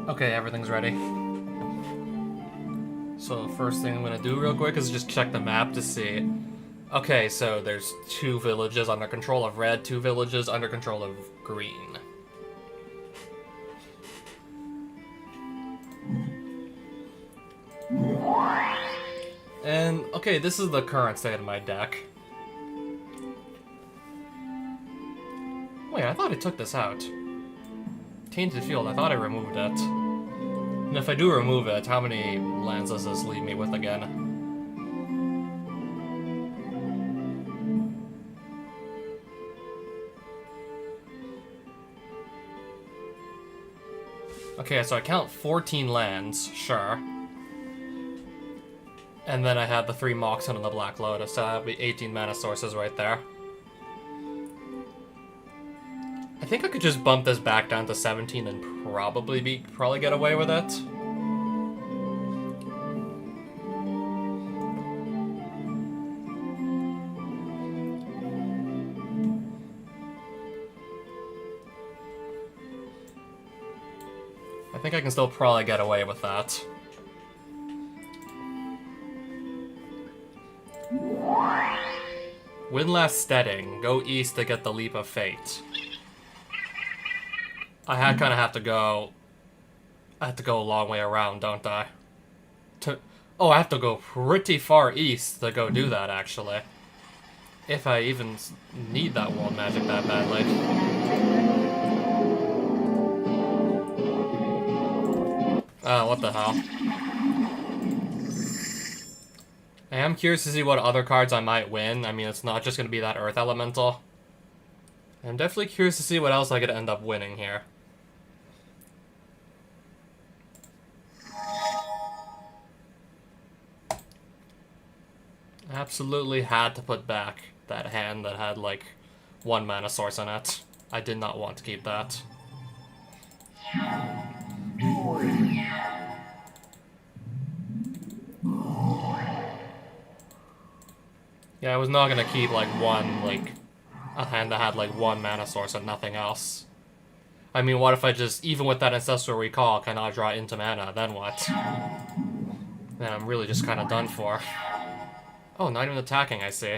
Okay, everything's ready. So first thing I'm gonna do real quick is just check the map to see. Okay, so there's 2 villages under control of red, 2 villages under control of green. And, okay, this is the current state of my deck. Wait, I thought I took this out. Tainted Field, I thought I removed it. And if I do remove it, how many lands does this leave me with again? Okay, so I count 14 lands, sure. And then I have the 3 Moxen and the Black Lotus, so that'll be 18 mana sources right there. I think I could just bump this back down to 17 and probably get away with it. I think I can still probably get away with that. Windlass Steading. Go east to get the Leap of Fate. I kind of have to go... I have to go a long way around, don't I? Oh, I have to go pretty far east to go do that, actually. If I even need that world magic that badly. Oh, what the hell. I am curious to see what other cards I might win. I mean, it's not just going to be that Earth Elemental. I'm definitely curious to see what else I could end up winning here. Absolutely had to put back that hand that had, like, 1 mana source in it. I did not want to keep that. Yeah, I was not gonna keep, like, a hand that had, like, 1 mana source and nothing else. I mean, what if I just, even with that Ancestral Recall, cannot draw into mana, then what? Then I'm really just kind of done for. Oh, not even attacking, I see.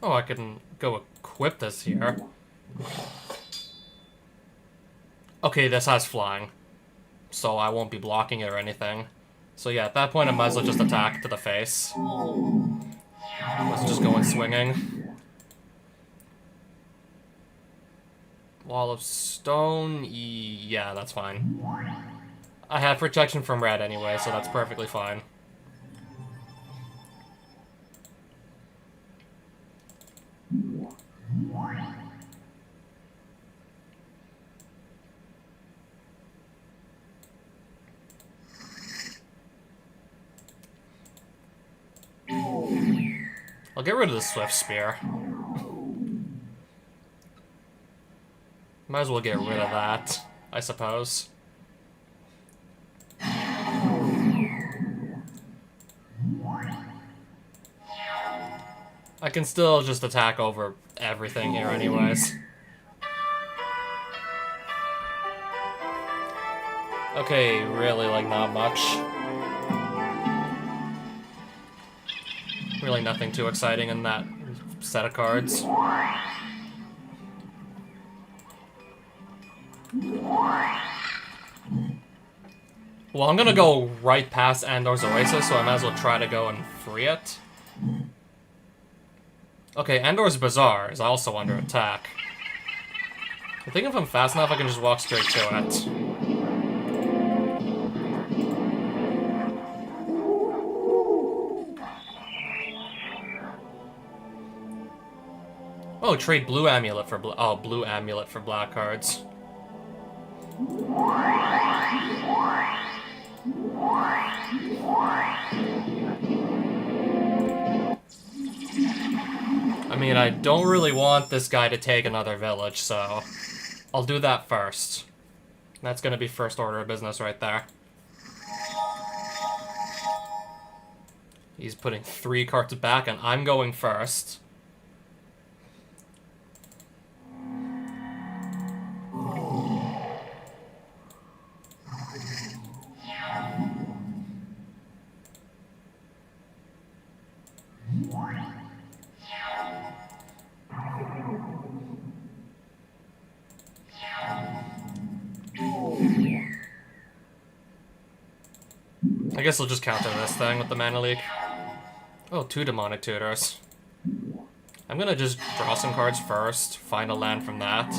Oh, I can go equip this here. Okay, this has flying, so I won't be blocking it or anything. So yeah, at that point I might as well just attack to the face. Let's just go in swinging. Wall of Stone, yeah, that's fine. I have protection from red anyway, so that's perfectly fine. I'll get rid of the Swift Spear. Might as well get rid of that, I suppose. I can still just attack over everything here anyways. Okay, really, like, not much. Really nothing too exciting in that set of cards. Well, I'm gonna go right past Andor's Oasis, so I might as well try to go and free it. Okay, Andor's Bazaar is also under attack. I think if I'm fast enough, I can just walk straight to it. Oh, trade blue amulet for blue amulet for black cards. I mean, I don't really want this guy to take another village, so I'll do that first. That's gonna be first order of business right there. He's putting 3 cards back, and I'm going first. I guess I'll just counter this thing with the mana leak. Oh, 2 demonic tutors. I'm gonna just draw some cards first, find a land from that.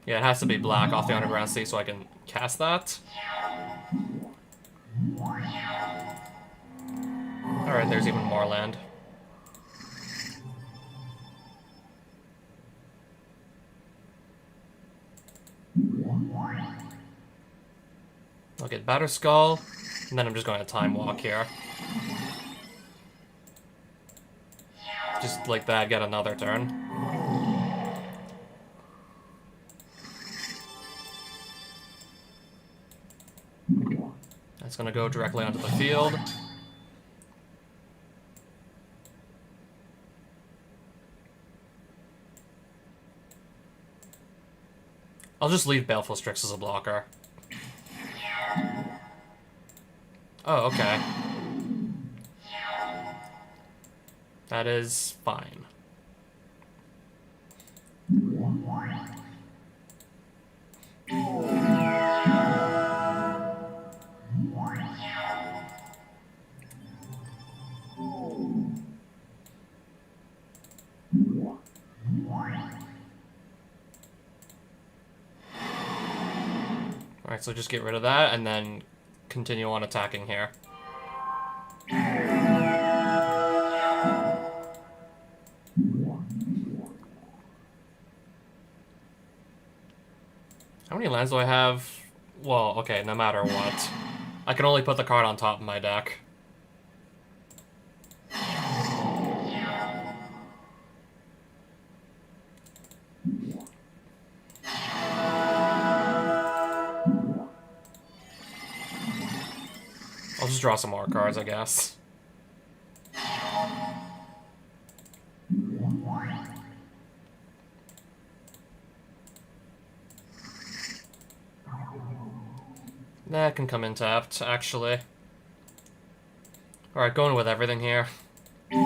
Yeah, it has to be black off the Underground Sea so I can cast that. Alright, there's even more land. I'll get Batterskull, and then I'm just going to Time Walk here. Just like that, get another turn. That's going to go directly onto the field. I'll just leave Baleful Strix as a blocker. Oh, okay. That is fine. Alright, so just get rid of that, and then continue on attacking here. How many lands do I have? Well, okay, no matter what. I can only put the card on top of my deck. I'll just draw some more cards, I guess. That can come in tapped, actually. Alright, going with everything here. Yeah,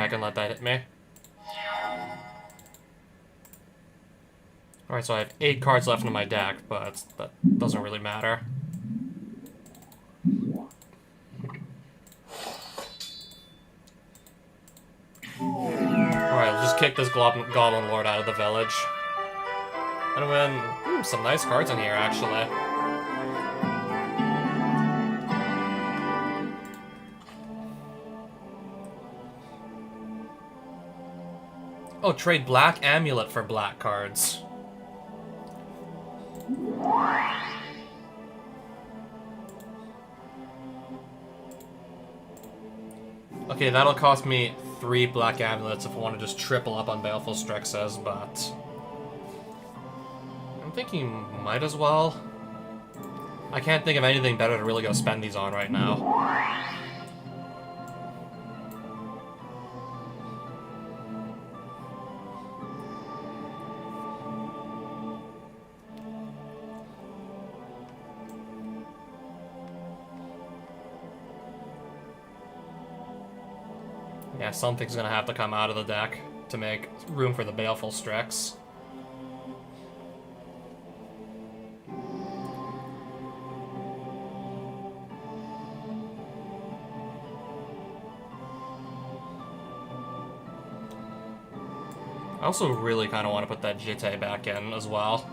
I can let that hit me. Alright, so I have 8 cards left in my deck, but that doesn't really matter. Alright, let's just kick this Goblin Lord out of the village. And win some nice cards in here, actually. Oh, trade black amulet for black cards. Okay, that'll cost me 3 black amulets if I want to just triple up on Baleful Strixes, but I'm thinking might as well. I can't think of anything better to really go spend these on right now. Yeah, something's gonna have to come out of the deck to make room for the Baleful Strix. I also really kind of want to put that Jitte back in as well.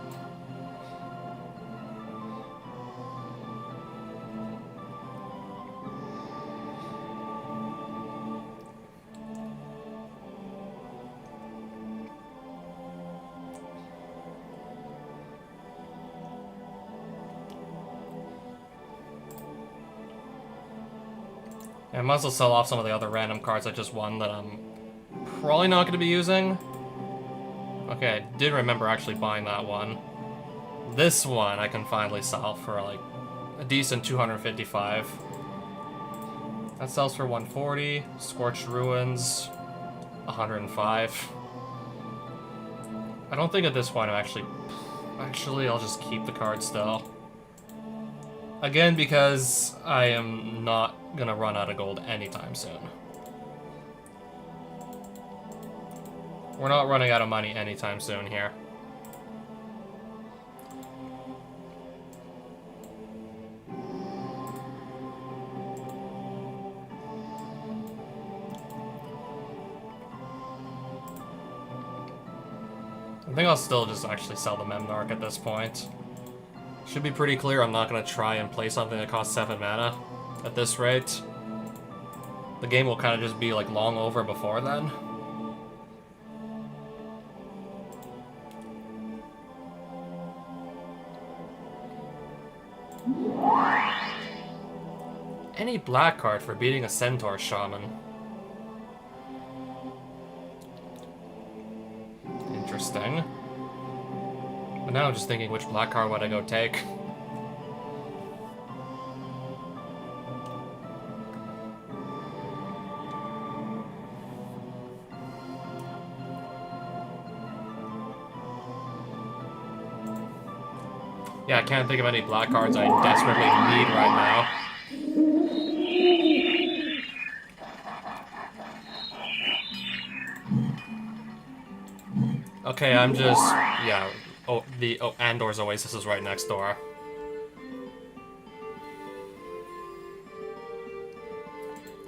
Yeah, I might as well sell off some of the other random cards I just won that I'm probably not going to be using. Okay, I did remember actually buying that one. This one I can finally sell for like a decent 255. That sells for 140. Scorched Ruins, 105. I don't think at this point I'm actually I'll just keep the card still. Again, because I am not gonna run out of gold anytime soon. We're not running out of money anytime soon here. I think I'll still just actually sell the Memnarch at this point. Should be pretty clear I'm not going to try and play something that costs 7 mana at this rate. The game will kind of just be like long over before then. Any black card for beating a Centaur Shaman. Interesting. But now I'm just thinking which black card would I go take. Yeah, I can't think of any black cards I desperately need right now. Okay, I'm just... yeah. Andor's Oasis is right next door.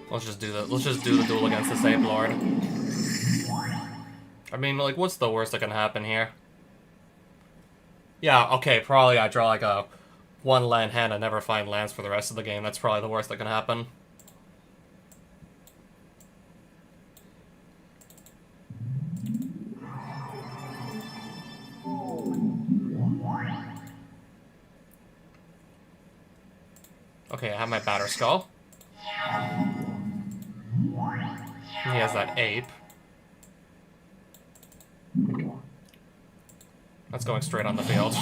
Let's just do the duel against the Ape Lord. I mean, like, what's the worst that can happen here? Yeah, okay, probably I draw like a 1-land hand and never find lands for the rest of the game. That's probably the worst that can happen. Okay, I have my Batterskull. He has that ape. That's going straight on the field.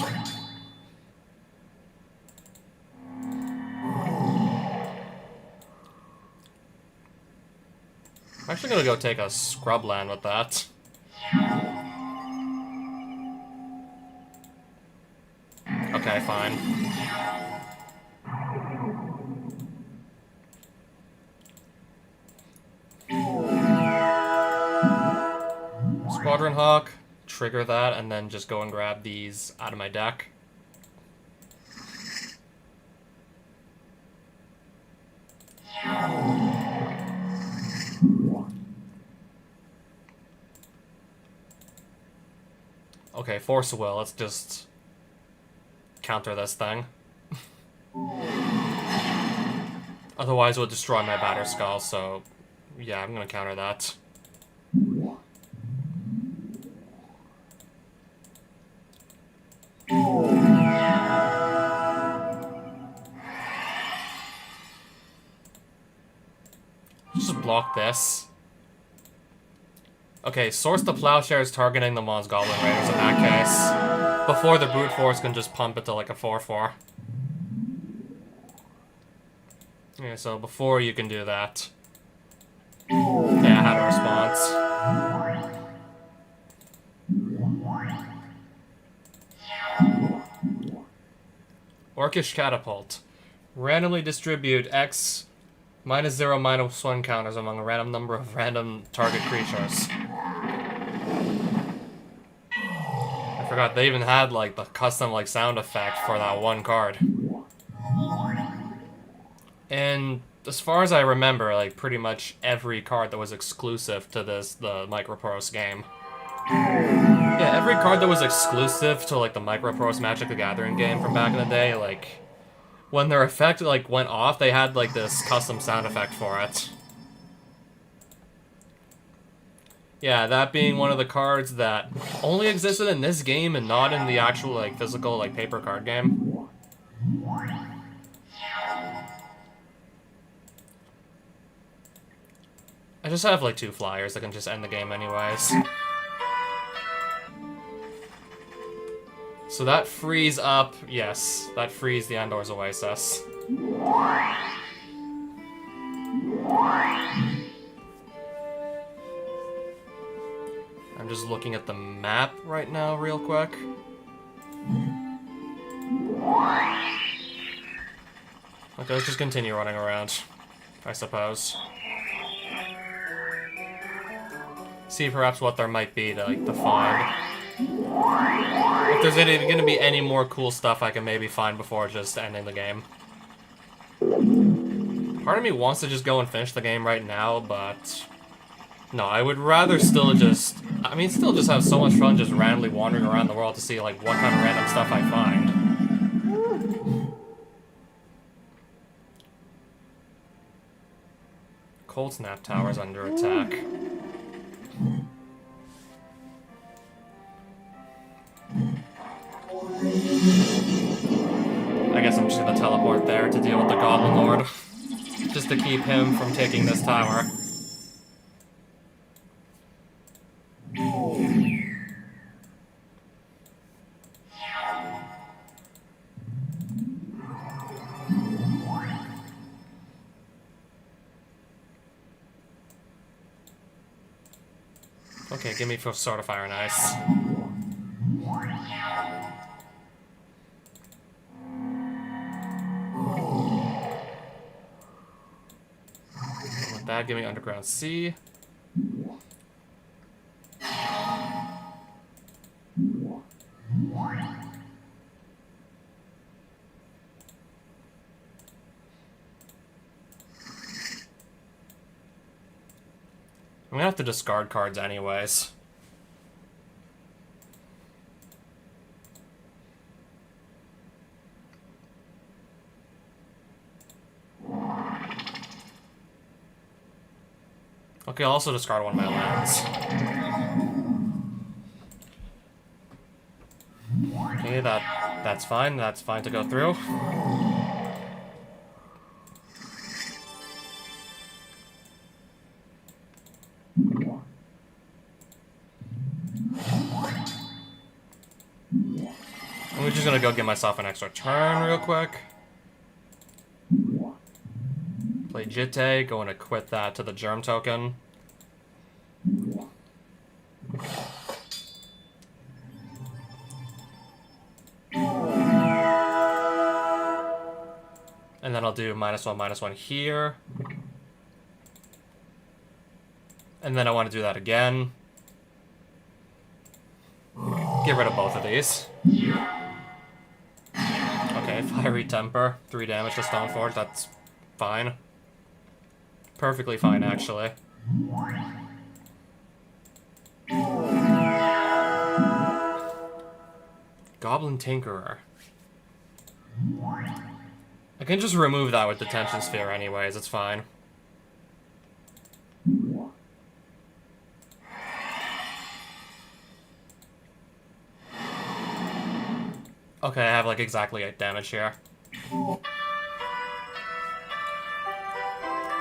I'm actually gonna go take a Scrubland with that. Okay, fine. Squadron Hawk, trigger that, and then just go and grab these out of my deck. Okay, Force of Will, let's just counter this thing. Otherwise it would destroy my Batterskull, so yeah, I'm gonna counter that. Just block this. Okay, source the Plowshares targeting the Mons Goblin Raiders in that case. Before the Brute Force can just pump it to like a 4/4. Yeah, so before you can do that. Yeah, I had a response. Orcish Catapult. Randomly distribute X -0/-1 counters among a random number of random target creatures. I forgot they even had like the custom like sound effect for that one card. And as far as I remember, like pretty much every card that was exclusive to the Microprose game. Yeah, every card that was exclusive to like the Microprose Magic the Gathering game from back in the day, like when their effect like went off, they had like this custom sound effect for it. Yeah, that being one of the cards that only existed in this game and not in the actual like physical like paper card game. just have like 2 flyers that can just end the game anyways. So that frees up, yes, that frees the Andor's Oasis. I'm just looking at the map right now real quick. Okay, let's just continue running around, I suppose. See perhaps what there might be to, like, to find. If there's going to be any more cool stuff I can maybe find before just ending the game. Part of me wants to just go and finish the game right now, but... No, I would rather still just... I mean, still just have so much fun just randomly wandering around the world to see, like, what kind of random stuff I find. Cold Snap Tower's under attack. I guess I'm just gonna teleport there to deal with the Goblin Lord. Just to keep him from taking this tower. Okay, give me Sword of Fire and Ice. With that, give me Underground Sea. I'm gonna have to discard cards anyways. Okay, I'll also discard one of my lands. Okay, that's fine. That's fine to go through. I'm just gonna go give myself an extra turn real quick. Play Jitte, going to quit that to the Germ token. And then I'll do -1/-1 here. And then I want to do that again. Get rid of both of these. Okay, Fiery Temper. 3 damage to Stoneforge, that's fine. Perfectly fine, actually. Goblin Tinkerer. I can just remove that with Detention Sphere anyways, it's fine. Okay, I have like exactly 8 damage here.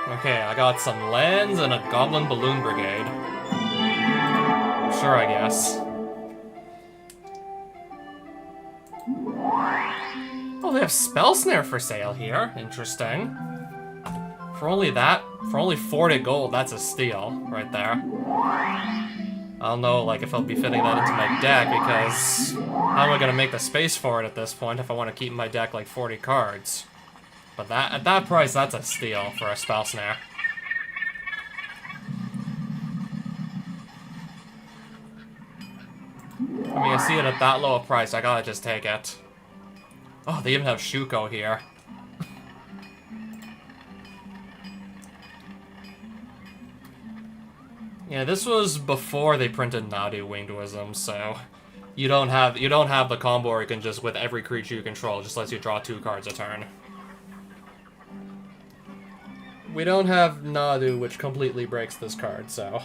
Okay, I got some lands and a Goblin Balloon Brigade. Sure, I guess. Oh, they have Spell Snare for sale here. Interesting. For only 40 gold, that's a steal right there. I don't know, like, if I'll be fitting that into my deck, because how am I gonna make the space for it at this point if I want to keep in my deck like 40 cards? But at that price, that's a steal for a Spell Snare. I mean, I see it at that low a price, I gotta just take it. Oh, they even have Shuko here. Yeah, this was before they printed Nadu Winged Wisdom, so you don't have the combo where you can just, with every creature you control, just lets you draw 2 cards a turn. We don't have Nadu, which completely breaks this card, so...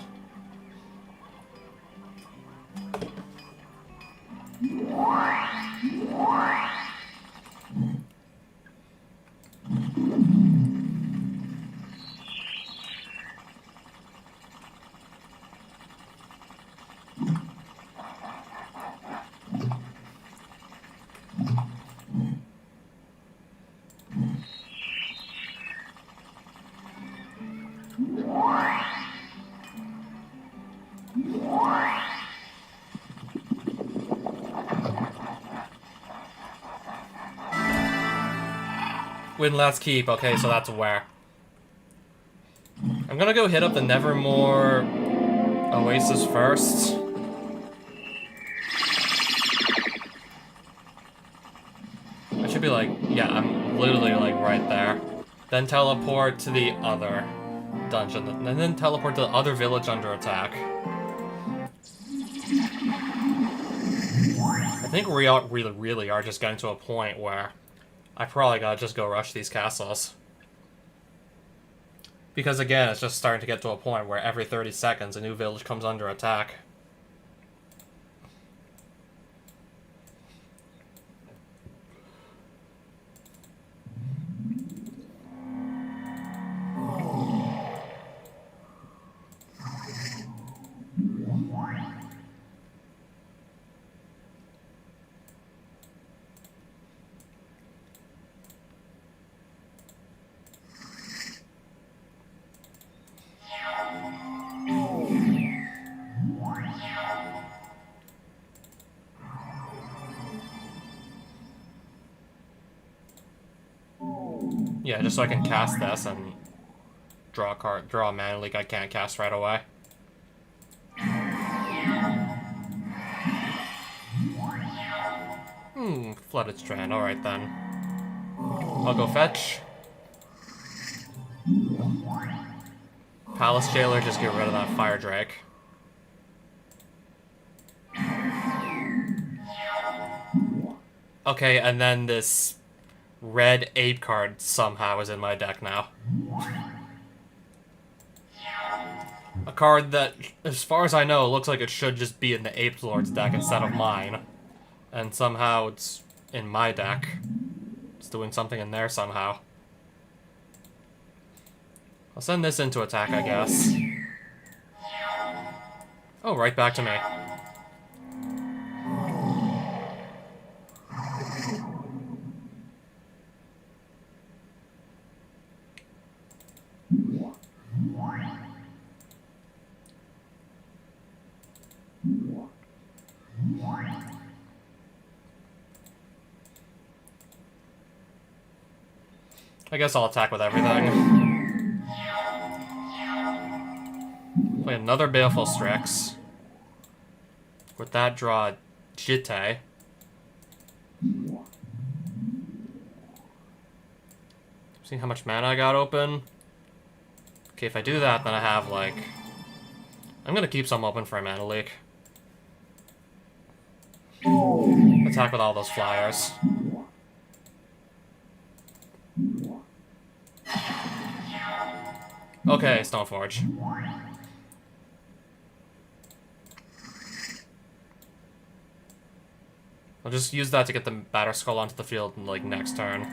Win last keep. Okay, so that's where. I'm gonna go hit up the Nevermore Oasis first. I should be like, yeah, I'm literally like right there. Then teleport to the other dungeon, and then teleport to the other village under attack. I think we really are just getting to a point where I probably gotta just go rush these castles. Because again, it's just starting to get to a point where every 30 seconds a new village comes under attack. Yeah, just so I can cast this and draw a card, draw a mana leak I can't cast right away. Flooded Strand, alright then. I'll go fetch. Palace Jailer, just get rid of that Fire Drake. Okay, and then this red ape card somehow is in my deck now. A card that, as far as I know, looks like it should just be in the Ape Lord's deck instead of mine. And somehow it's in my deck. It's doing something in there somehow. I'll send this into attack, I guess. Oh, right back to me. I guess I'll attack with everything. Play another Baleful Strix. With that, draw Jitte. See how much mana I got open? Okay, if I do that, then I have, like... I'm gonna keep some open for a mana leak. Attack with all those flyers. Okay, Stoneforge. I'll just use that to get the Batterskull onto the field in, like, next turn.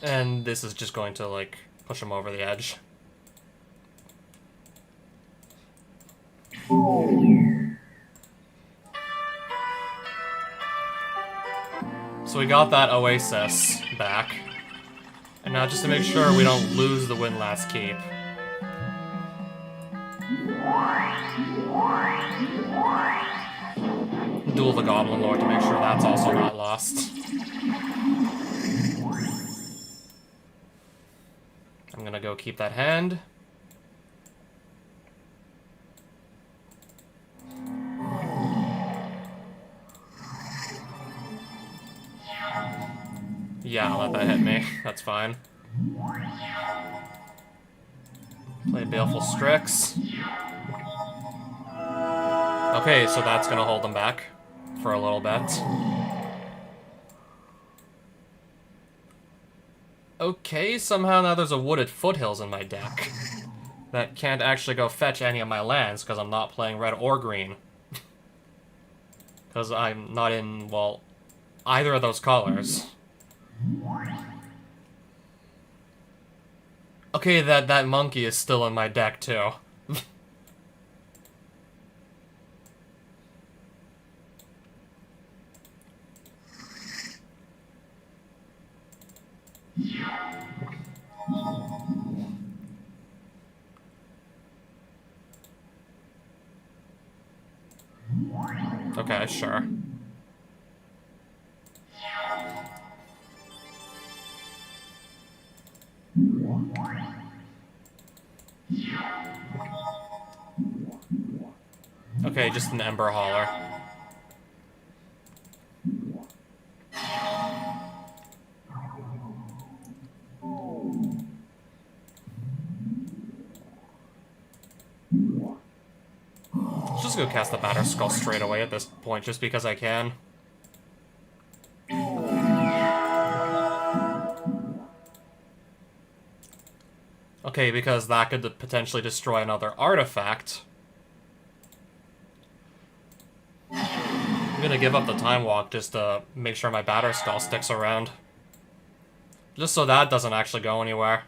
And this is just going to, like, push him over the edge. So we got that Oasis back. And now just to make sure we don't lose the win last keep. Duel the Goblin Lord to make sure that's also not lost. I'm gonna go keep that hand. Yeah, I'll let that hit me. That's fine. Play Baleful Strix. Okay, so that's gonna hold them back for a little bit. Okay, somehow now there's a Wooded Foothills in my deck that can't actually go fetch any of my lands because I'm not playing red or green. Because I'm not in, well, either of those colors. Okay, that monkey is still in my deck, too. Okay, sure. Okay, just an Ember Hauler. Let's just go cast the Batter Skull straight away at this point, just because I can. Okay, because that could potentially destroy another artifact. I'm gonna give up the Time Walk just to make sure my Batter Skull sticks around. Just so that doesn't actually go anywhere.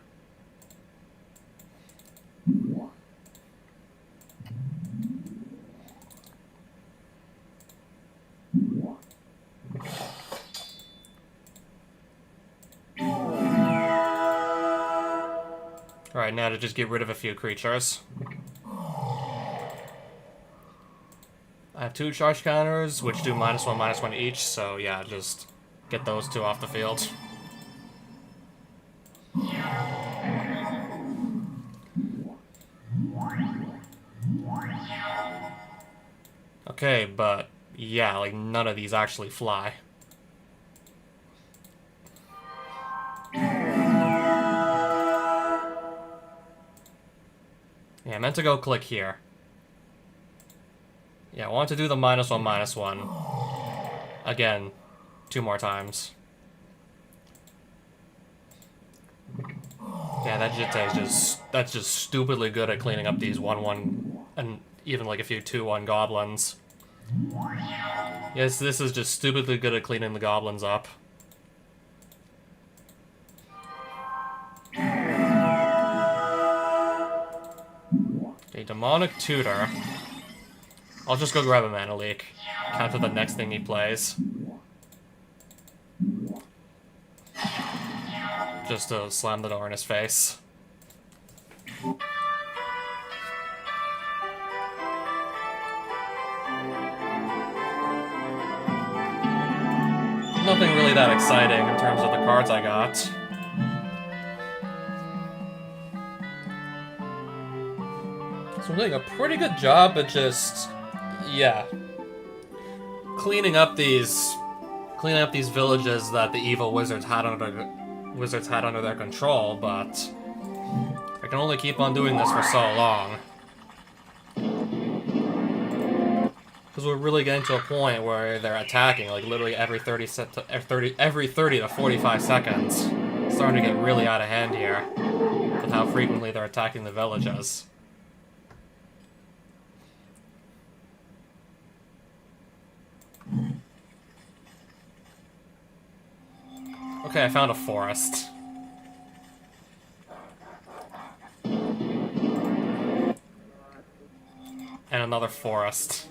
Alright, now to just get rid of a few creatures. I have 2 charge counters, which do -1/-1 each, so yeah, just get those 2 off the field. Okay, but yeah, like none of these actually fly. Yeah, I meant to go click here. Yeah, I want to do the -1/-1. Again, 2 more times. Yeah, that Jitte is that's just stupidly good at cleaning up these 1/1 and even like a few 2/1 goblins. Yes, this is just stupidly good at cleaning the goblins up. A Demonic Tutor. I'll just go grab a Mana Leak. Counter the next thing he plays. Just to slam the door in his face. Nothing really that exciting in terms of the cards I got. So I'm doing a pretty good job at just, yeah, cleaning up these villages that the evil wizards had under their control, but I can only keep on doing this for so long. Because we're really getting to a point where they're attacking, like, literally every 30 to 45 seconds. It's starting to get really out of hand here, with how frequently they're attacking the villages. Okay, I found a forest. And another forest.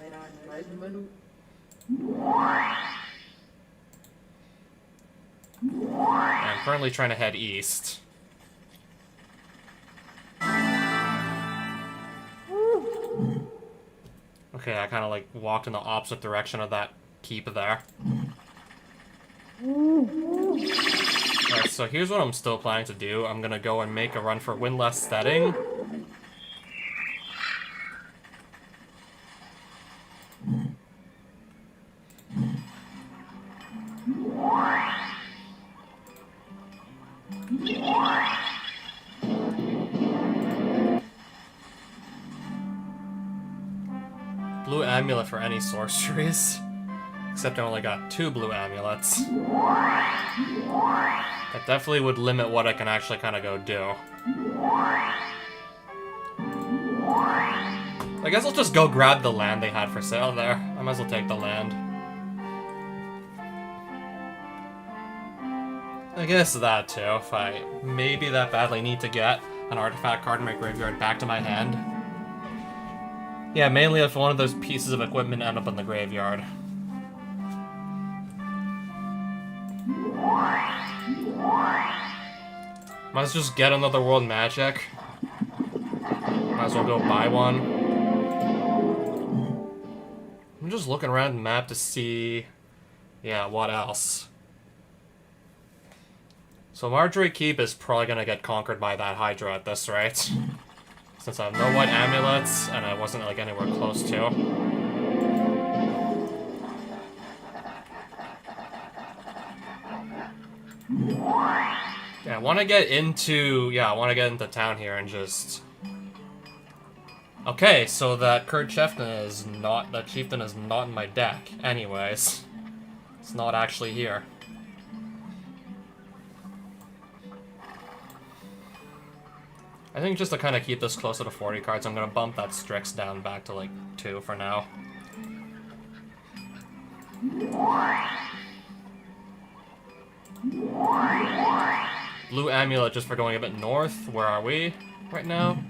I'm currently trying to head east. Okay, I kind of like walked in the opposite direction of that keep there. Alright, so here's what I'm still planning to do. I'm gonna go and make a run for Windless Steading. Blue amulet for any sorceries. Except I only got 2 blue amulets. That definitely would limit what I can actually kind of go do. I guess I'll just go grab the land they had for sale there. I might as well take the land. I guess that too, if I maybe that badly need to get an artifact card in my graveyard back to my hand. Yeah, mainly if one of those pieces of equipment end up in the graveyard. Might as well just get another world magic. Might as well go buy one. I'm just looking around the map to see... yeah, what else? So Marjorie Keep is probably gonna get conquered by that Hydra at this rate. Since I have no white amulets, and I wasn't like anywhere close to. Yeah, I wanna get into town here and just... Okay, so that chieftain is not in my deck. Anyways. It's not actually here. I think just to kind of keep this closer to 40 cards, I'm going to bump that Strix down back to, like, 2 for now. Blue Amulet just for going a bit north. Where are we right now?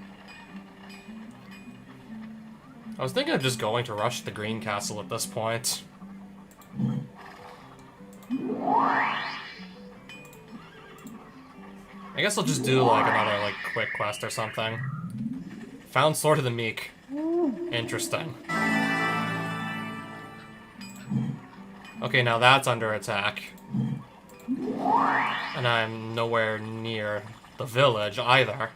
I was thinking of just going to rush the Green Castle at this point. I guess I'll just do, like, another, like, quick quest or something. Found Sword of the Meek. Interesting. Okay, now that's under attack. And I'm nowhere near the village, either.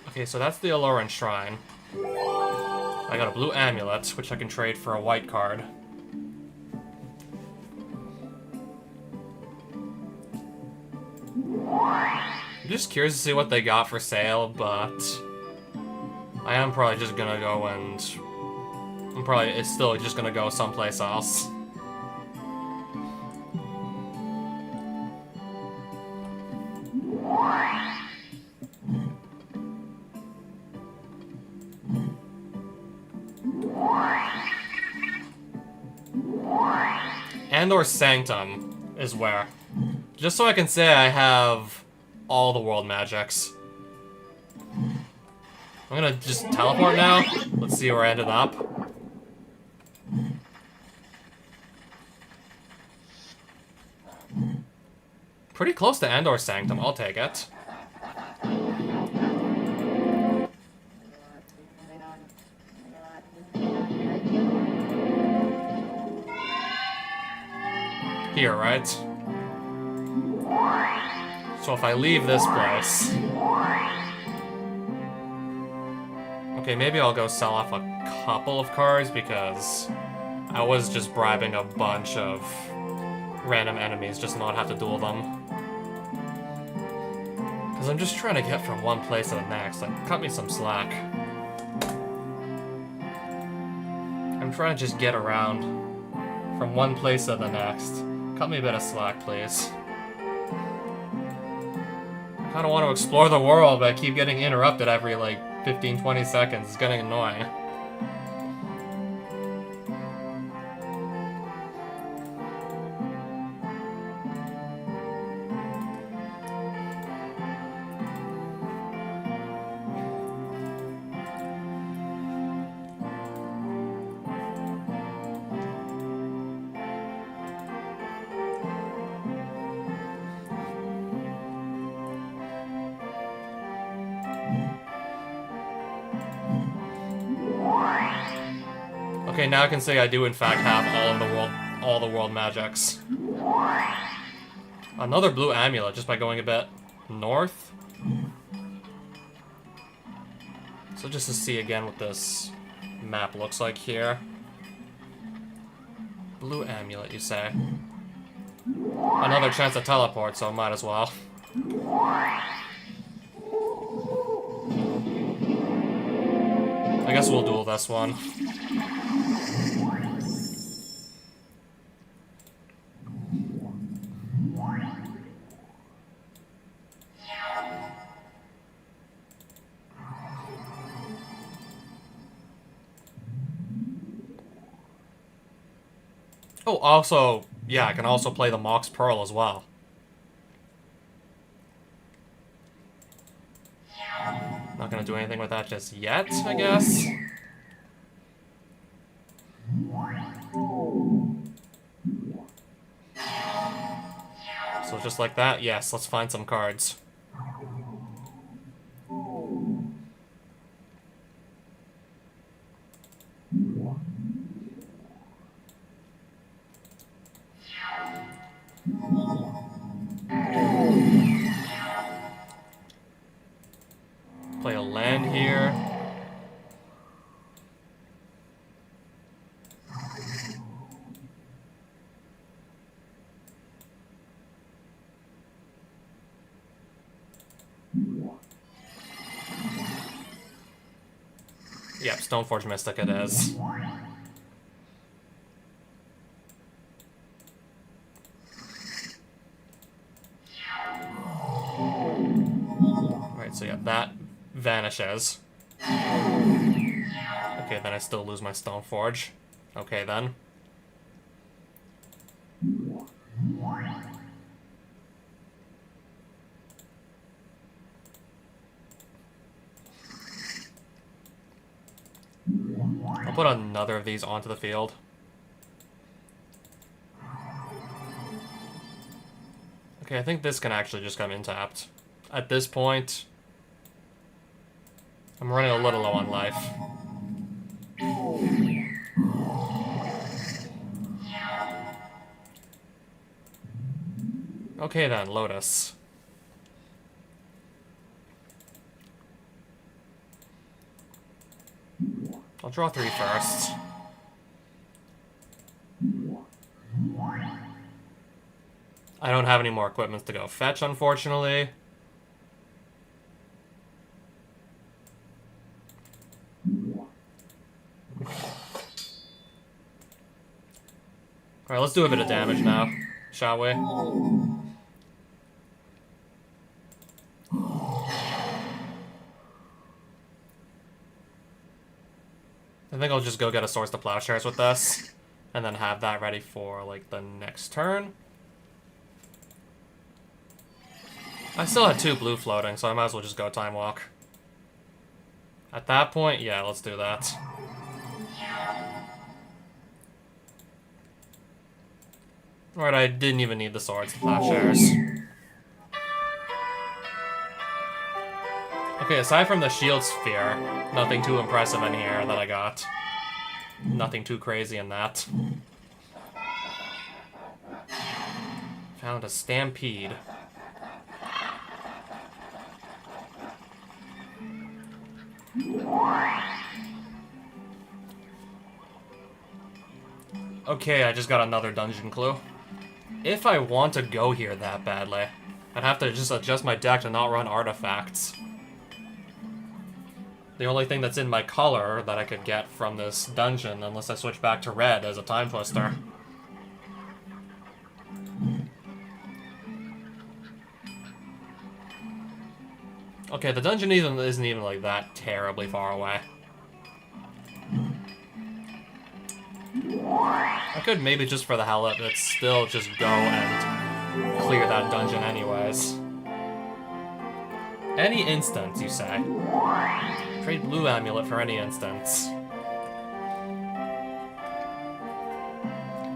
Okay, so that's the Aloran Shrine. I got a blue amulet, which I can trade for a white card. I'm just curious to see what they got for sale, but I am probably just gonna go and... it's still just gonna go someplace else. And/or Sanctum is where. Just so I can say I have all the world magics. I'm gonna just teleport now. Let's see where I ended up. Pretty close to and/or Sanctum, I'll take it. Here, right? So if I leave this place... Okay, maybe I'll go sell off a couple of cards because I was just bribing a bunch of random enemies just to not have to duel them. Because I'm just trying to get from one place to the next. Like, cut me some slack. I'm trying to just get around from one place to the next. Cut me a bit of slack, please. I kind of want to explore the world, but I keep getting interrupted every, like, 15-20 seconds. It's getting annoying. Okay, now I can say I do in fact have all the world magics. Another blue amulet just by going a bit north. So just to see again what this map looks like here. Blue amulet, you say? Another chance to teleport, so might as well. I guess we'll duel this one. Oh, also, yeah, I can also play the Mox Pearl as well. Not gonna do anything with that just yet, I guess. So just like that, yes, let's find some cards. Play a land here. Yep, Stoneforge Mystic it is. Alright, so yeah, that vanishes. Okay, then I still lose my Stoneforge. Okay, then. I'll put another of these onto the field. Okay, I think this can actually just come intapped. At this point, I'm running a little low on life. Okay then, Lotus. I'll draw 3 first. I don't have any more equipment to go fetch, unfortunately. Alright, let's do a bit of damage now, shall we? I think I'll just go get a Source to Plowshares with this, and then have that ready for, like, the next turn. I still had 2 blue floating, so I might as well just go Time Walk. At that point, yeah, let's do that. Alright, I didn't even need the Swords to Plowshares. Okay, aside from the Shield Sphere, nothing too impressive in here that I got. Nothing too crazy in that. Found a Stampede. Okay, I just got another dungeon clue. If I want to go here that badly, I'd have to just adjust my deck to not run artifacts. The only thing that's in my color that I could get from this dungeon, unless I switch back to red, is a Time Twister. Okay, the dungeon isn't even like that terribly far away. I could maybe just for the hell of it still just go and clear that dungeon anyways. Any instance, you say? Trade Blue Amulet for any instance.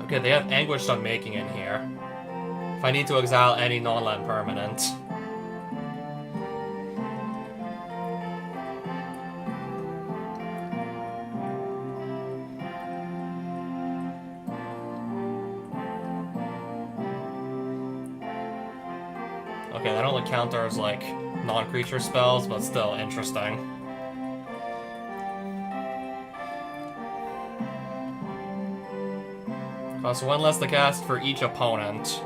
Okay, they have Anguished Unmaking in here. If I need to exile any non-land permanent. Okay, that only counters, like, non-creature spells, but still interesting. Costs 1 less to cast for each opponent.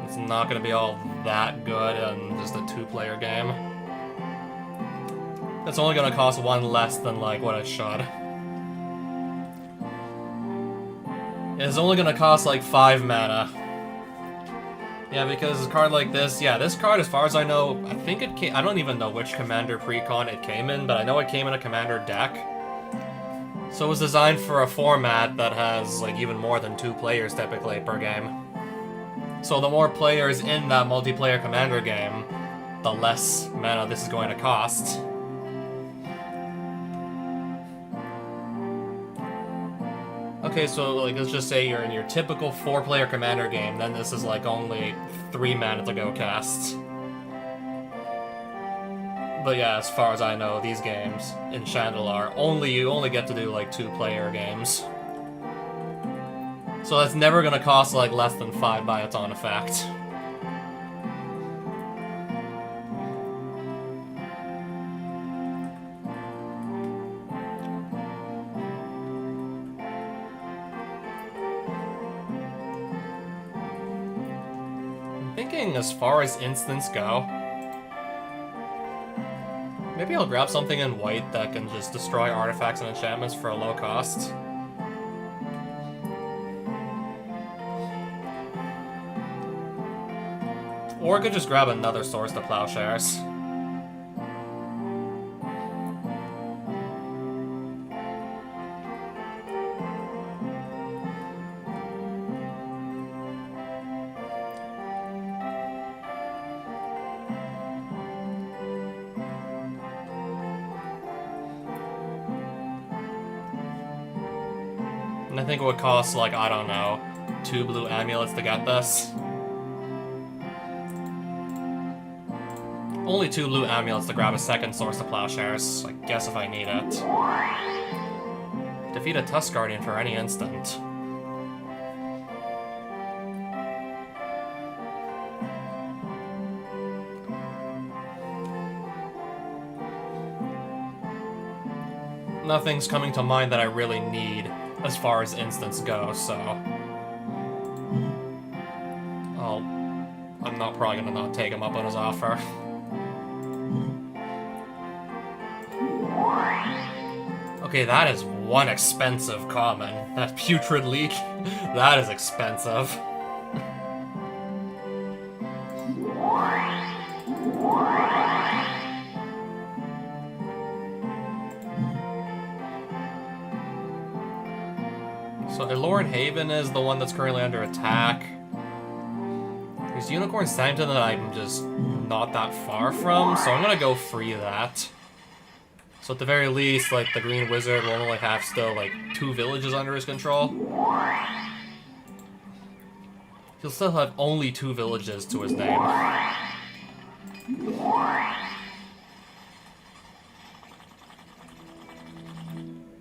It's not going to be all that good in just a 2-player game. It's only going to cost 1 less than, like, what it should. It's only going to cost, like, 5 mana. Yeah, because a card like this, yeah, this card, as far as I know, I think it came, I don't even know which Commander Precon it came in, but I know it came in a Commander deck. So it was designed for a format that has like even more than 2 players typically per game. So the more players in that multiplayer commander game, the less mana this is going to cost. Okay, so like let's just say you're in your typical 4-player commander game, then this is like only 3 mana to go cast. But yeah, as far as I know, these games in Shandalar, you only get to do like 2-player games. So that's never gonna cost like less than 5 by its own effect. I'm thinking as far as instants go, maybe I'll grab something in white that can just destroy artifacts and enchantments for a low cost. Or I could just grab another Source to Plowshares. And I think it would cost, like, I don't know, 2 blue amulets to get this. Only 2 blue amulets to grab a second Source to Plowshares, I guess if I need it. Defeat a Tusk Guardian for any instant. Nothing's coming to mind that I really need as far as instants go, so... I'm not probably gonna not take him up on his offer. Okay, that is one expensive common. That Putrid Leak, that is expensive. So Lord Haven is the one that's currently under attack. There's Unicorn Sanctum that I'm just not that far from, so I'm gonna go free that. So at the very least, like, the Green Wizard will only have still, like, 2 villages under his control. He'll still have only 2 villages to his name.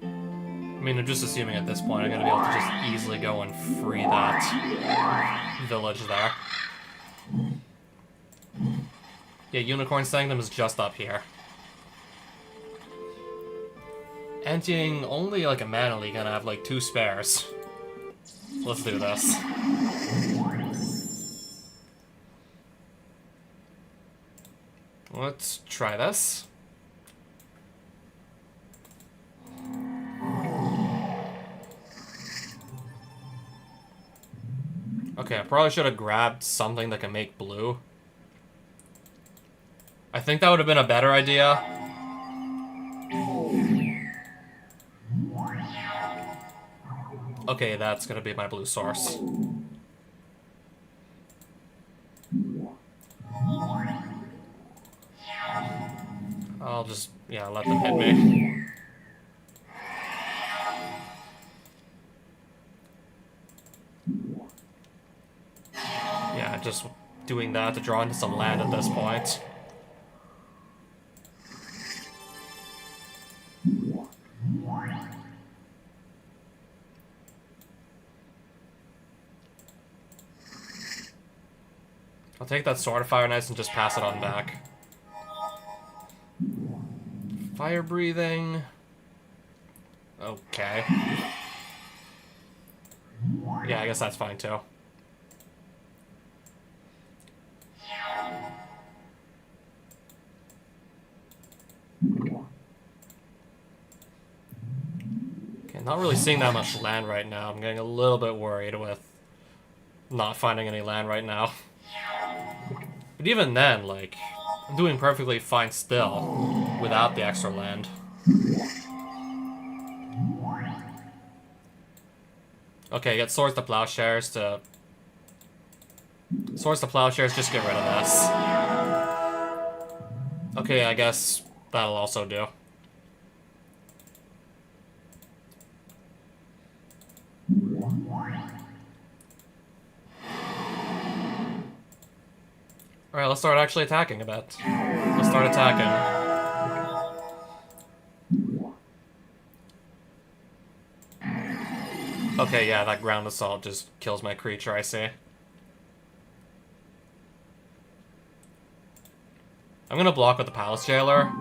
I mean, I'm just assuming at this point I'm gonna be able to just easily go and free that village there. Yeah, Unicorn Sanctum is just up here. Emptying only like a mana leak, and I have like 2 spares. Let's do this. Let's try this. Okay, I probably should have grabbed something that can make blue. I think that would have been a better idea. Okay, that's gonna be my blue source. I'll just, yeah, let them hit me. Yeah, just doing that to draw into some land at this point. I'll take that Sword of Fire and Ice and just pass it on back. Fire breathing. Okay. Yeah, I guess that's fine too. Okay, not really seeing that much land right now. I'm getting a little bit worried with not finding any land right now. But even then, like, I'm doing perfectly fine still without the extra land. Okay, get Swords to Plowshares to... Swords to Plowshares, just get rid of this. Okay, I guess that'll also do. Alright, let's start actually attacking a bit. Let's start attacking. Okay, yeah, that ground assault just kills my creature, I see. I'm gonna block with the Palace Jailer.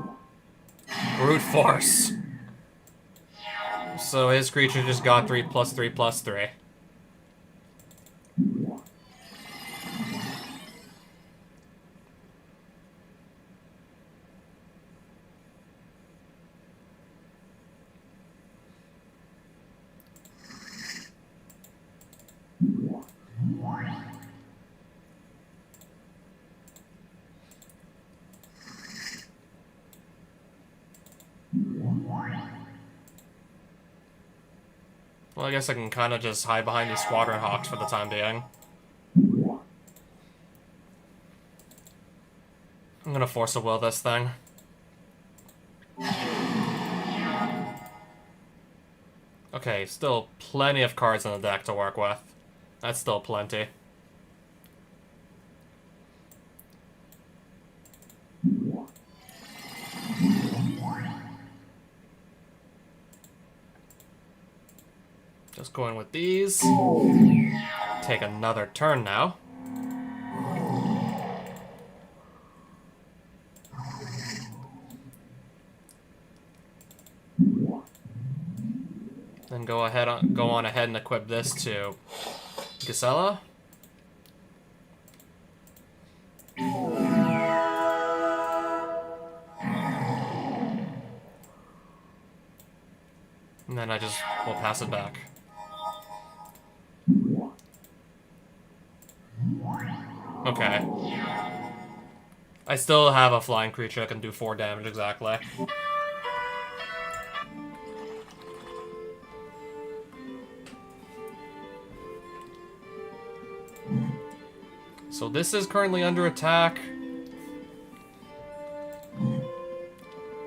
Brute Force. So his creature just got 3/3/3/3. Well, I guess I can kind of just hide behind these Squadron Hawks for the time being. I'm gonna Force of Will this thing. Okay, still plenty of cards in the deck to work with. That's still plenty. Just going with these. Take another turn now. Then go on ahead and equip this to Gisela. And then I just will pass it back. Okay. I still have a flying creature that can do 4 damage exactly. So this is currently under attack. I'm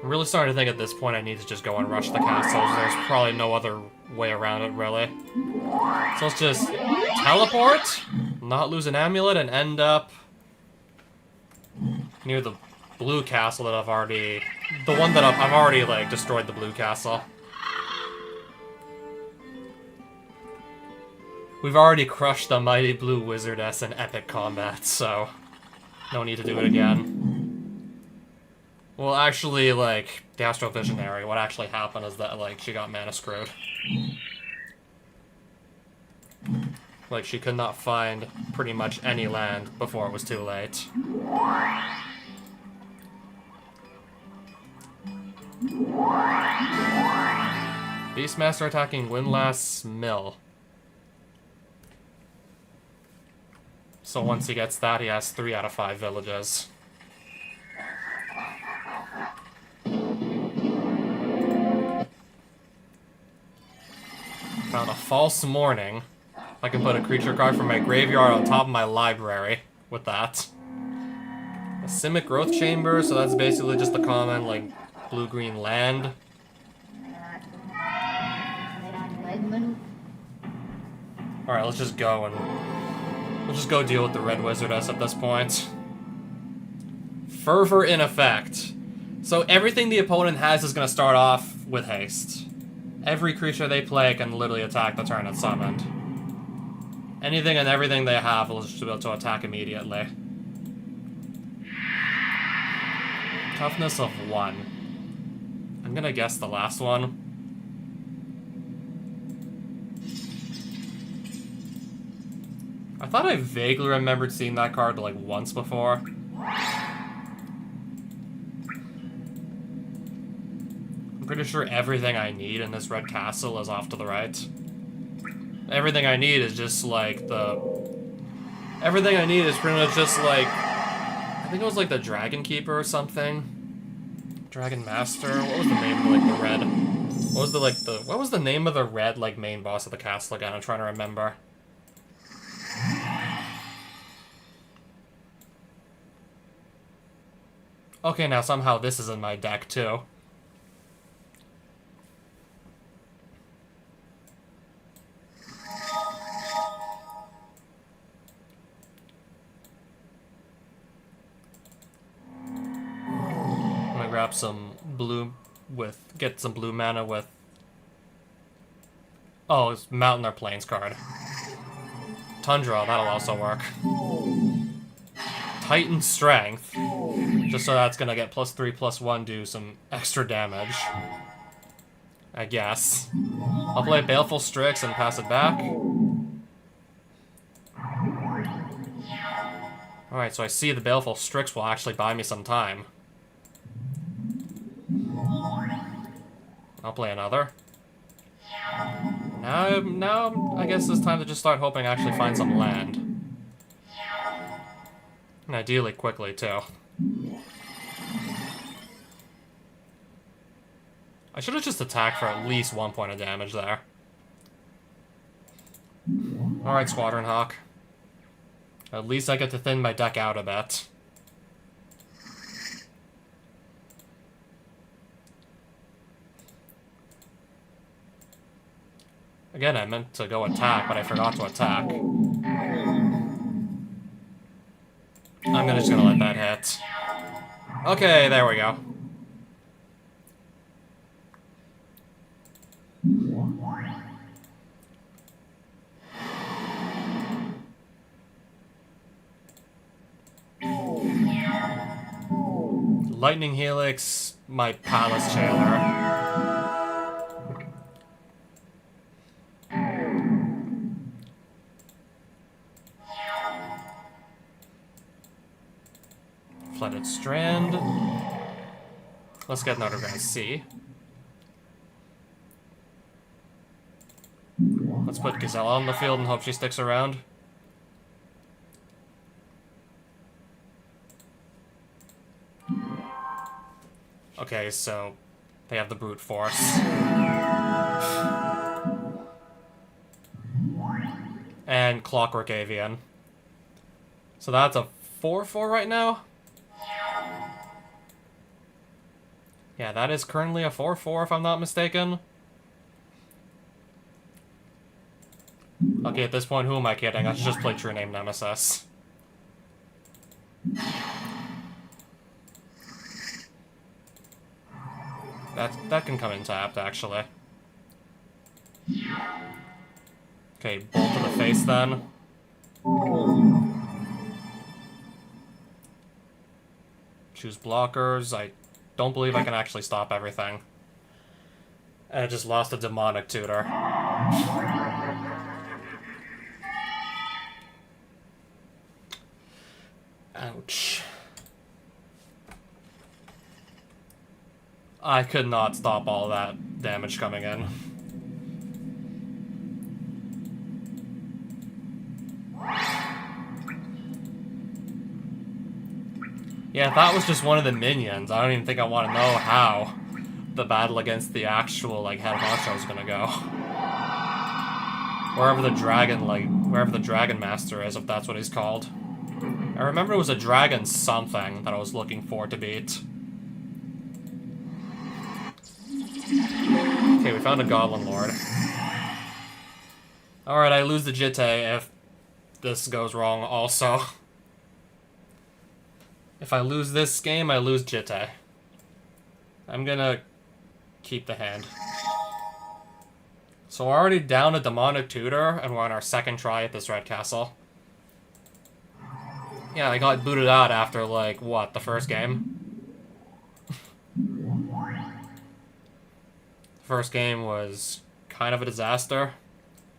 really starting to think at this point I need to just go and rush the castles. There's probably no other way around it, really. So let's just teleport, not lose an amulet, and end up near the blue castle that I've already... The one that I've already, like, destroyed the blue castle. We've already crushed the mighty blue wizardess in epic combat, so no need to do it again. Well, actually, like, the Astro Visionary, what actually happened is that, like, she got mana screwed. Like, she could not find pretty much any land before it was too late. Beastmaster attacking Windlass Mill. So once he gets that, he has 3 out of 5 villages. Found a False Morning. I can put a creature card from my graveyard on top of my library with that. A Simic Growth Chamber, so that's basically just a common, like, blue-green land. Alright, let's just go and... We'll just go deal with the red wizardess at this point. Fervor in effect. So everything the opponent has is going to start off with haste. Every creature they play can literally attack the turn it's summoned. Anything and everything they have will just be able to attack immediately. Toughness of 1. I'm gonna guess the last one. I thought I vaguely remembered seeing that card like once before. I'm pretty sure everything I need in this red castle is off to the right. Everything I need is just like Everything I need is pretty much just like... I think it was like the Dragon Keeper or something. Dragon Master? What was the name of like the red? What was what was the name of the red, like, main boss of the castle again? I'm trying to remember. Okay, now somehow this is in my deck, too. I'm gonna grab some blue get some blue mana with... Oh, it's Mountain or Plains card. Tundra, that'll also work. Titan Strength. Just so that's gonna get +3/+1, do some extra damage. I guess. I'll play Baleful Strix and pass it back. Alright, so I see the Baleful Strix will actually buy me some time. I'll play another. Now I guess it's time to just start hoping I actually find some land. And ideally quickly, too. I should have just attacked for at least 1 point of damage there. Alright, Squadron Hawk. At least I get to thin my deck out a bit. Again, I meant to go attack, but I forgot to attack. I'm just gonna let that hit. Okay, there we go. Lightning Helix, my Palace Jailer. Flooded Strand. Let's get another Grand C. Let's put Gazelle on the field and hope she sticks around. Okay, so they have the brute force. And Clockwork Avian. So that's a 4/4 right now? Yeah, that is currently a 4/4 if I'm not mistaken. Okay, at this point, who am I kidding? I should just play True Name Nemesis. That can come in tapped, actually. Okay, bolt to the face then. Choose blockers. I don't believe I can actually stop everything. And I just lost a Demonic Tutor. Ouch. I could not stop all that damage coming in. Yeah, if that was just one of the minions, I don't even think I want to know how the battle against the actual, like, head honcho is gonna go. Wherever the Dragon Master is, if that's what he's called. I remember it was a dragon something that I was looking for to beat. Okay, we found a Goblin Lord. Alright, I lose the Jitte if this goes wrong also. If I lose this game, I lose Jitte. I'm gonna keep the hand. So we're already down a Demonic Tutor, and we're on our second try at this red castle. Yeah, I got booted out after, like, what, the first game? First game was kind of a disaster.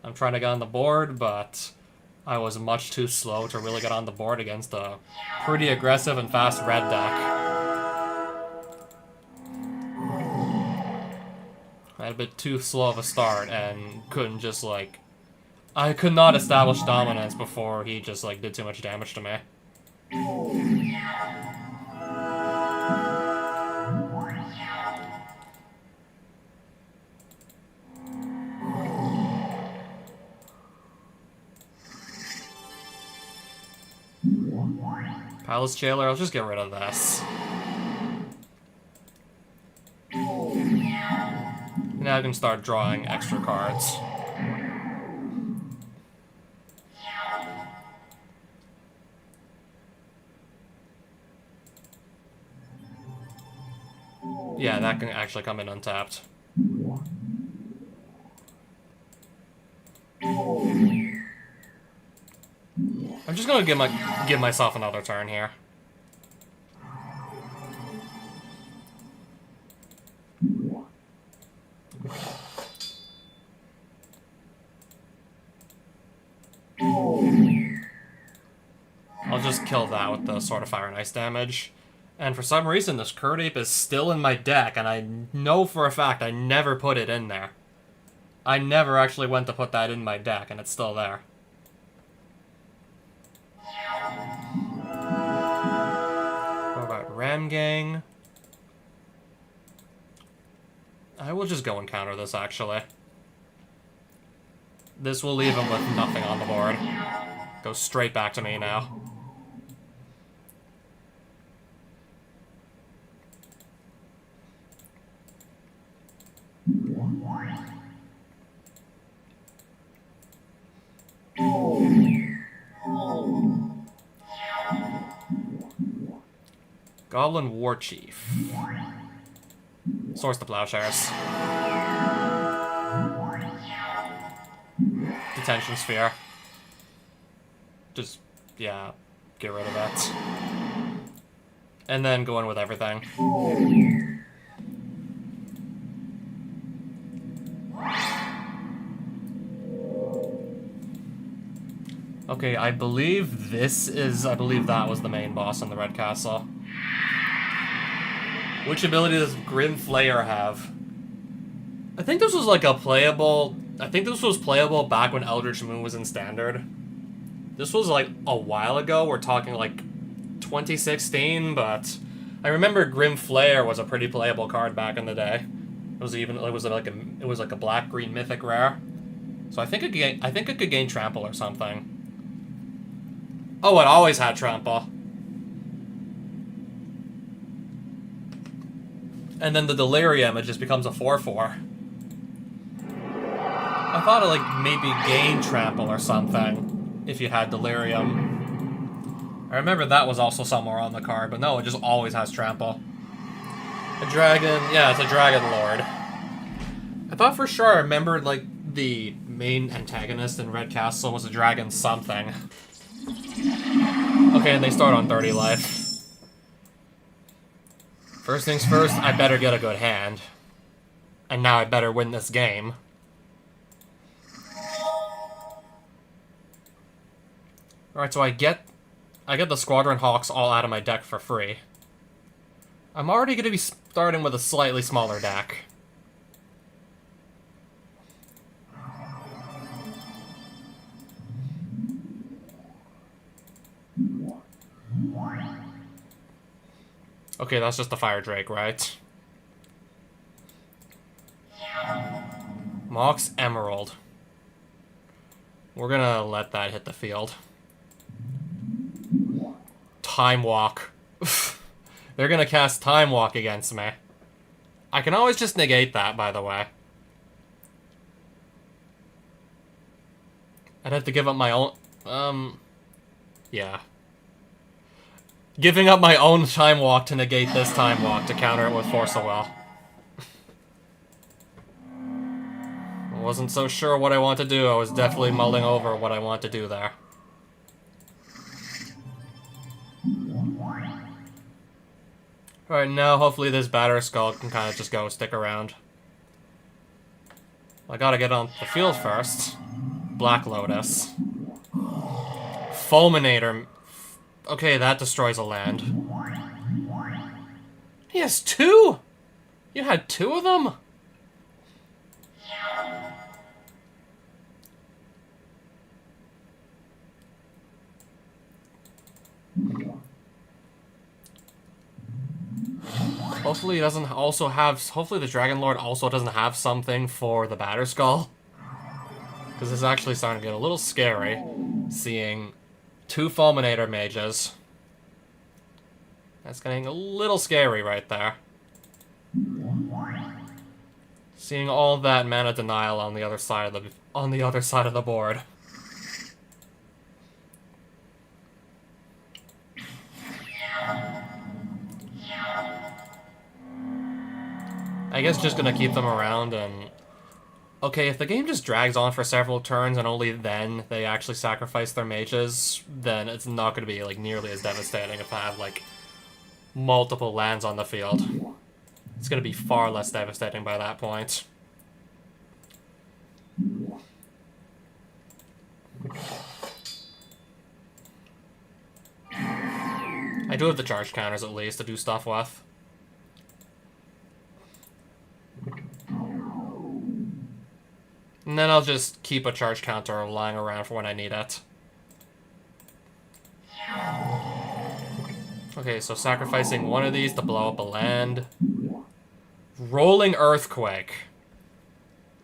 I'm trying to get on the board, but I was much too slow to really get on the board against a pretty aggressive and fast red deck. I had a bit too slow of a start and couldn't just, like... I could not establish dominance before he just, like, did too much damage to me. Palace Jailer, I'll just get rid of this. Now I can start drawing extra cards. Yeah, that can actually come in untapped. I'm just gonna give myself another turn here. I'll just kill that with the Sword of Fire and Ice damage. And for some reason, this Curd Ape is still in my deck, and I know for a fact I never put it in there. I never actually went to put that in my deck, and it's still there. What about Ram Gang? I will just go and counter this, actually. This will leave him with nothing on the board. Go straight back to me now. Goblin War Chief. Source the Plowshares. Detention Sphere. Just, yeah, get rid of that. And then go in with everything. Okay, I believe that was the main boss in the Red Castle. Which ability does Grim Flayer have? I think this was like a playable... I think this was playable back when Eldritch Moon was in Standard. This was like a while ago, we're talking like 2016, but... I remember Grim Flayer was a pretty playable card back in the day. It was like a black-green mythic rare. So I think it could gain Trample or something. Oh, it always had Trample. And then the Delirium, it just becomes a 4/4. I thought it, like, maybe gained Trample or something, if you had Delirium. I remember that was also somewhere on the card, but no, it just always has Trample. A dragon, yeah, it's a Dragon Lord. I thought for sure I remembered, like, the main antagonist in Red Castle was a dragon something. Okay, and they start on 30 life. First things first, I better get a good hand. And now I better win this game. Alright, so I get the Squadron Hawks all out of my deck for free. I'm already going to be starting with a slightly smaller deck. Okay, that's just the Fire Drake, right? Mox Emerald. We're gonna let that hit the field. Time Walk. They're gonna cast Time Walk against me. I can always just negate that, by the way. I'd have to give up my own... yeah. Giving up my own Time Walk to negate this Time Walk to counter it with Force of Will. I wasn't so sure what I want to do. I was definitely mulling over what I want to do there. Alright, now hopefully this Batter Skull can kind of just go stick around. I gotta get on the field first. Black Lotus. Fulminator. Okay, that destroys a land. He has two? You had two of them? Hopefully he doesn't also have... Hopefully the Dragon Lord also doesn't have something for the Batter Skull. Because it's actually starting to get a little scary, seeing 2 Fulminator mages. That's getting a little scary right there. Seeing all that mana denial on the other side of the board. I guess just gonna keep them around and... Okay, if the game just drags on for several turns and only then they actually sacrifice their mages, then it's not gonna be, like, nearly as devastating if I have, like, multiple lands on the field. It's gonna be far less devastating by that point. I do have the charge counters, at least, to do stuff with. And then I'll just keep a charge counter lying around for when I need it. Okay, so sacrificing one of these to blow up a land. Rolling Earthquake.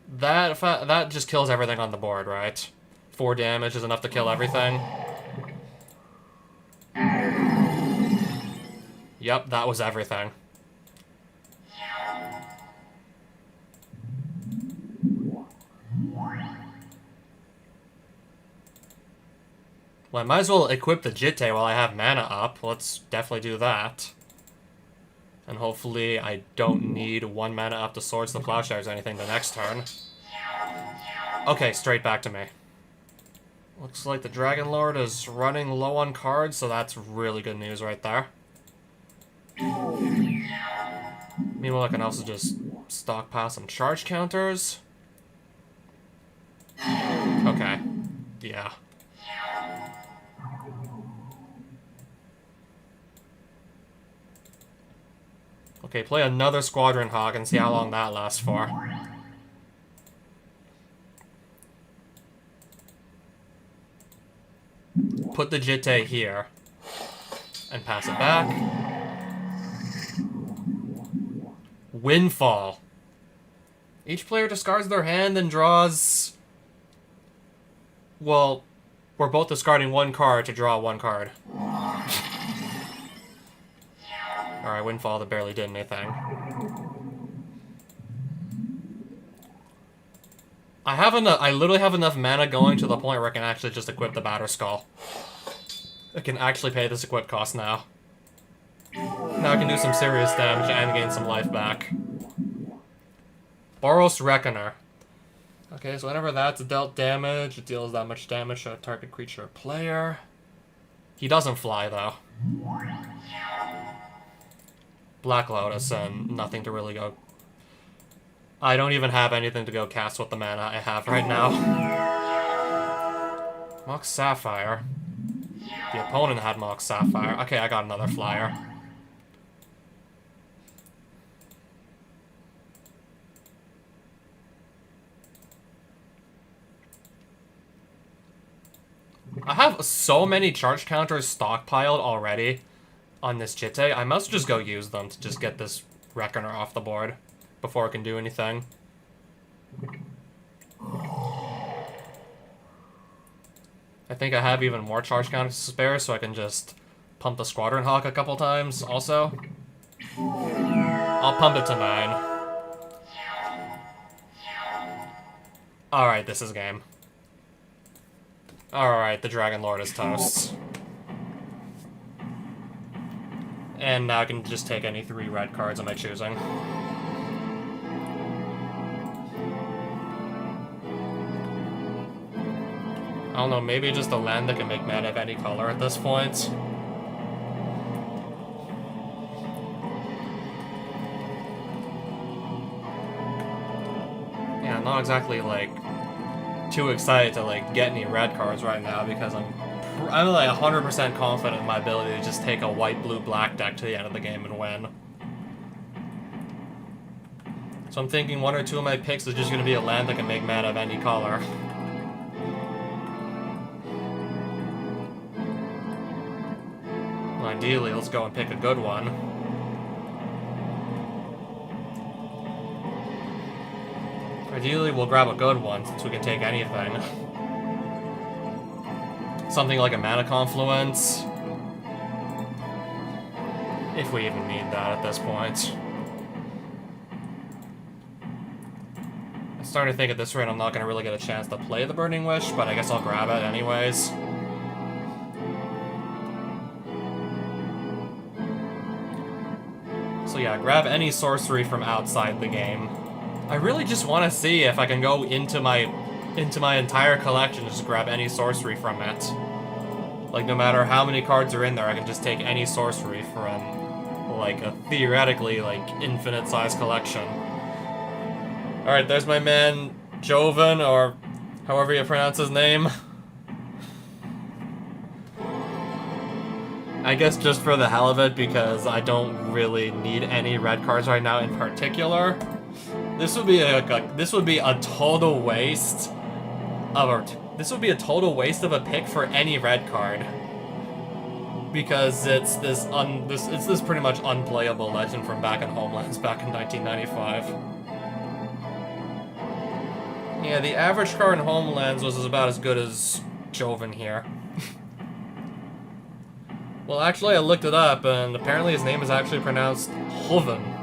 That just kills everything on the board, right? 4 damage is enough to kill everything. Yep, that was everything. Well, I might as well equip the Jitte while I have mana up. Let's definitely do that. And hopefully I don't need 1 mana up to Swords to Plowshares or anything the next turn. Okay, straight back to me. Looks like the Dragon Lord is running low on cards, so that's really good news right there. Meanwhile, I can also just stockpile some charge counters. Okay. Yeah. Okay, play another Squadron Hawk and see how long that lasts for. Put the Jitte here. And pass it back. Windfall. Each player discards their hand and draws... Well, we're both discarding 1 card to draw 1 card. Alright, Windfall that barely did anything. I literally have enough mana going to the point where I can actually just equip the Batter Skull. I can actually pay this equip cost now. Now I can do some serious damage and gain some life back. Boros Reckoner. Okay, so whenever that's dealt damage, it deals that much damage to a target creature or player. He doesn't fly, though. Black Lotus and nothing to really go... I don't even have anything to go cast with the mana I have right now. Mox Sapphire. The opponent had Mox Sapphire. Okay, I got another flyer. I have so many charge counters stockpiled already on this Jitte. I must just go use them to just get this Reckoner off the board before it can do anything. I think I have even more charge counters to spare, so I can just pump the Squadron Hawk a couple times also. I'll pump it to 9. Alright, this is game. Alright, the Dragon Lord is toast. And now I can just take any 3 red cards of my choosing. I don't know, maybe just a land that can make mana of any color at this point. Yeah, I'm not exactly, like, too excited to, like, get any red cards right now because I'm like 100% confident in my ability to just take a white-blue-black deck to the end of the game and win. So I'm thinking 1 or 2 of my picks is just going to be a land that can make mana of any color. Well, ideally, let's go and pick a good one. Ideally, we'll grab a good one since we can take anything. Something like a mana confluence. If we even need that at this point. I'm starting to think at this rate I'm not going to really get a chance to play the Burning Wish, but I guess I'll grab it anyways. So yeah, grab any sorcery from outside the game. I really just want to see if I can go into my entire collection and just grab any sorcery from it. Like, no matter how many cards are in there, I can just take any sorcery from, like, a theoretically, like, infinite-sized collection. Alright, there's my man, Joven, or however you pronounce his name. I guess just for the hell of it, because I don't really need any red cards right now in particular. This would be a total waste of a pick for any red card, because it's this pretty much unplayable legend from back in Homelands back in 1995. Yeah, the average card in Homelands was about as good as Joven here. Well, actually, I looked it up, and apparently his name is actually pronounced Hoven.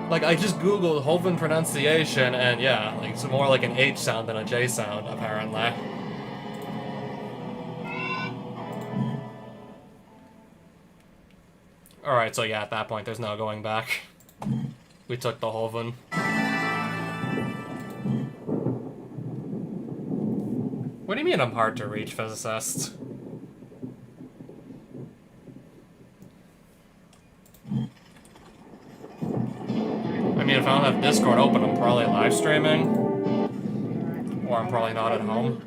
Like, I just googled Hoven pronunciation, and yeah, like, it's more like an H sound than a J sound, apparently. Alright, so yeah, at that point, there's no going back. We took the Hoven. What do you mean I'm hard to reach, physicist? I mean, if I don't have Discord open, I'm probably live streaming. Or I'm probably not at home.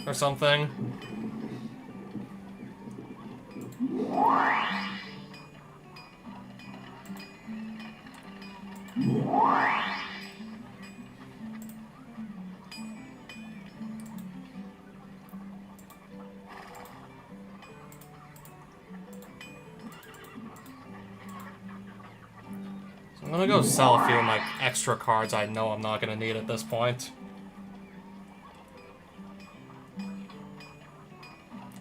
Or something. I'm gonna go sell a few of my extra cards I know I'm not gonna need at this point.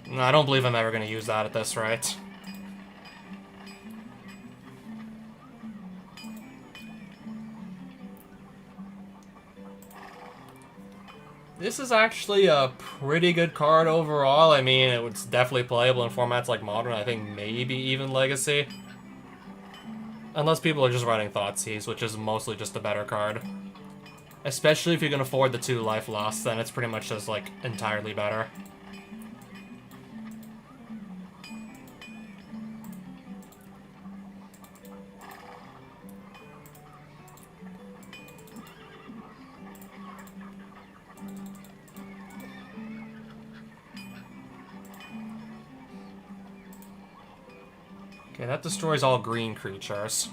No, I don't believe I'm ever gonna use that at this rate. This is actually a pretty good card overall. I mean, it's definitely playable in formats like Modern, I think maybe even Legacy. Unless people are just running Thoughtseize, which is mostly just a better card. Especially if you can afford the 2 life loss, then it's pretty much just, like, entirely better. Okay, that destroys all green creatures.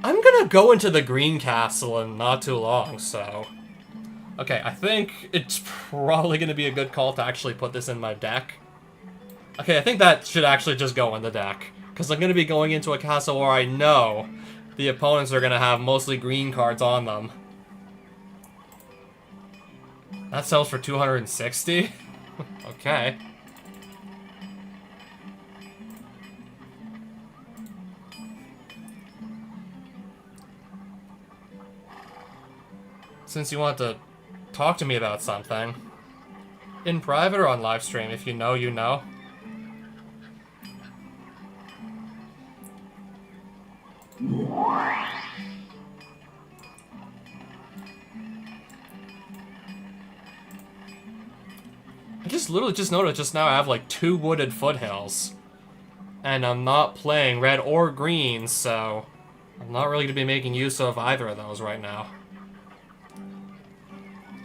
I'm gonna go into the green castle in not too long, so... Okay, I think it's probably gonna be a good call to actually put this in my deck. Okay, I think that should actually just go in the deck. Because I'm gonna be going into a castle where I know the opponents are gonna have mostly green cards on them. That sells for 260? Okay. Since you want to talk to me about something. In private or on live stream, if you know, you know. I just literally just noticed just now I have like 2 wooded foothills. And I'm not playing red or green, so I'm not really going to be making use of either of those right now.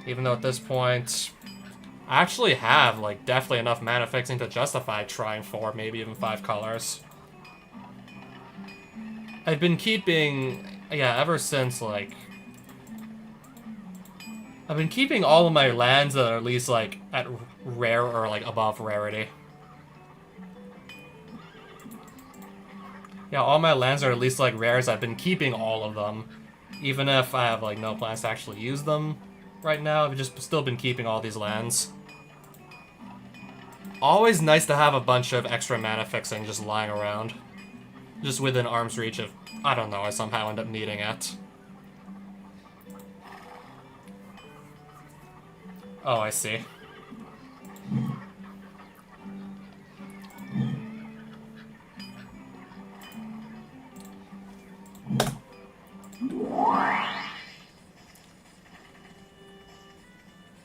Even though at this point, I actually have, like, definitely enough mana fixing to justify trying 4, maybe even 5 colors. I've been keeping, yeah, ever since, like... I've been keeping all of my lands that are at least, like, at rare or, like, above rarity. Yeah, all my lands are at least, like, rares. I've been keeping all of them. Even if I have, like, no plans to actually use them right now, I've just still been keeping all these lands. Always nice to have a bunch of extra mana fixing just lying around. Just within arm's reach if, I don't know, I somehow end up needing it. Oh, I see.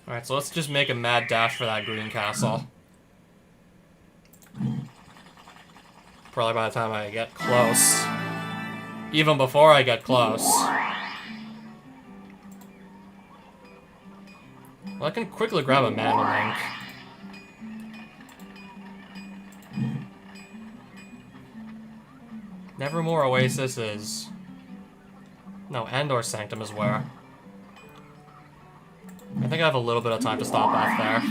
Alright, so let's just make a mad dash for that green castle. Probably by the time I get close. Even before I get close. Well, I can quickly grab a mana link. Nevermore Oasis is... No, Andor Sanctum is where. I think I have a little bit of time to stop off there.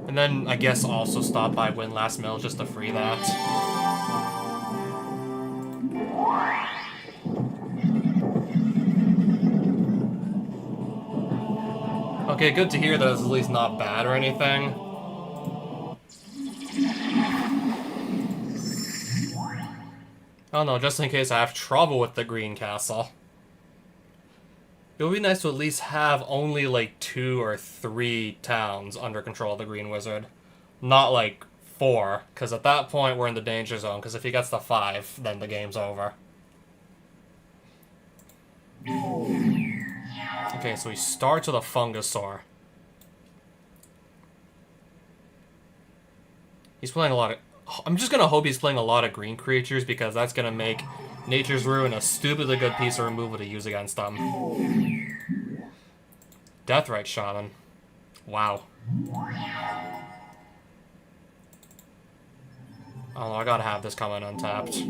And then, I guess, also stop by Windlast Mill just to free that. Okay, good to hear that it's at least not bad or anything. Oh no, just in case I have trouble with the green castle. It would be nice to at least have only like 2 or 3 towns under control of the Green Wizard. Not like 4, because at that point we're in the danger zone, because if he gets to 5, then the game's over. Okay, so he starts with a Fungusaur. He's playing a lot of... I'm just gonna hope he's playing a lot of green creatures, because that's gonna make Nature's Ruin a stupidly good piece of removal to use against them. Deathrite Shaman. Wow. Oh, I gotta have this coming untapped.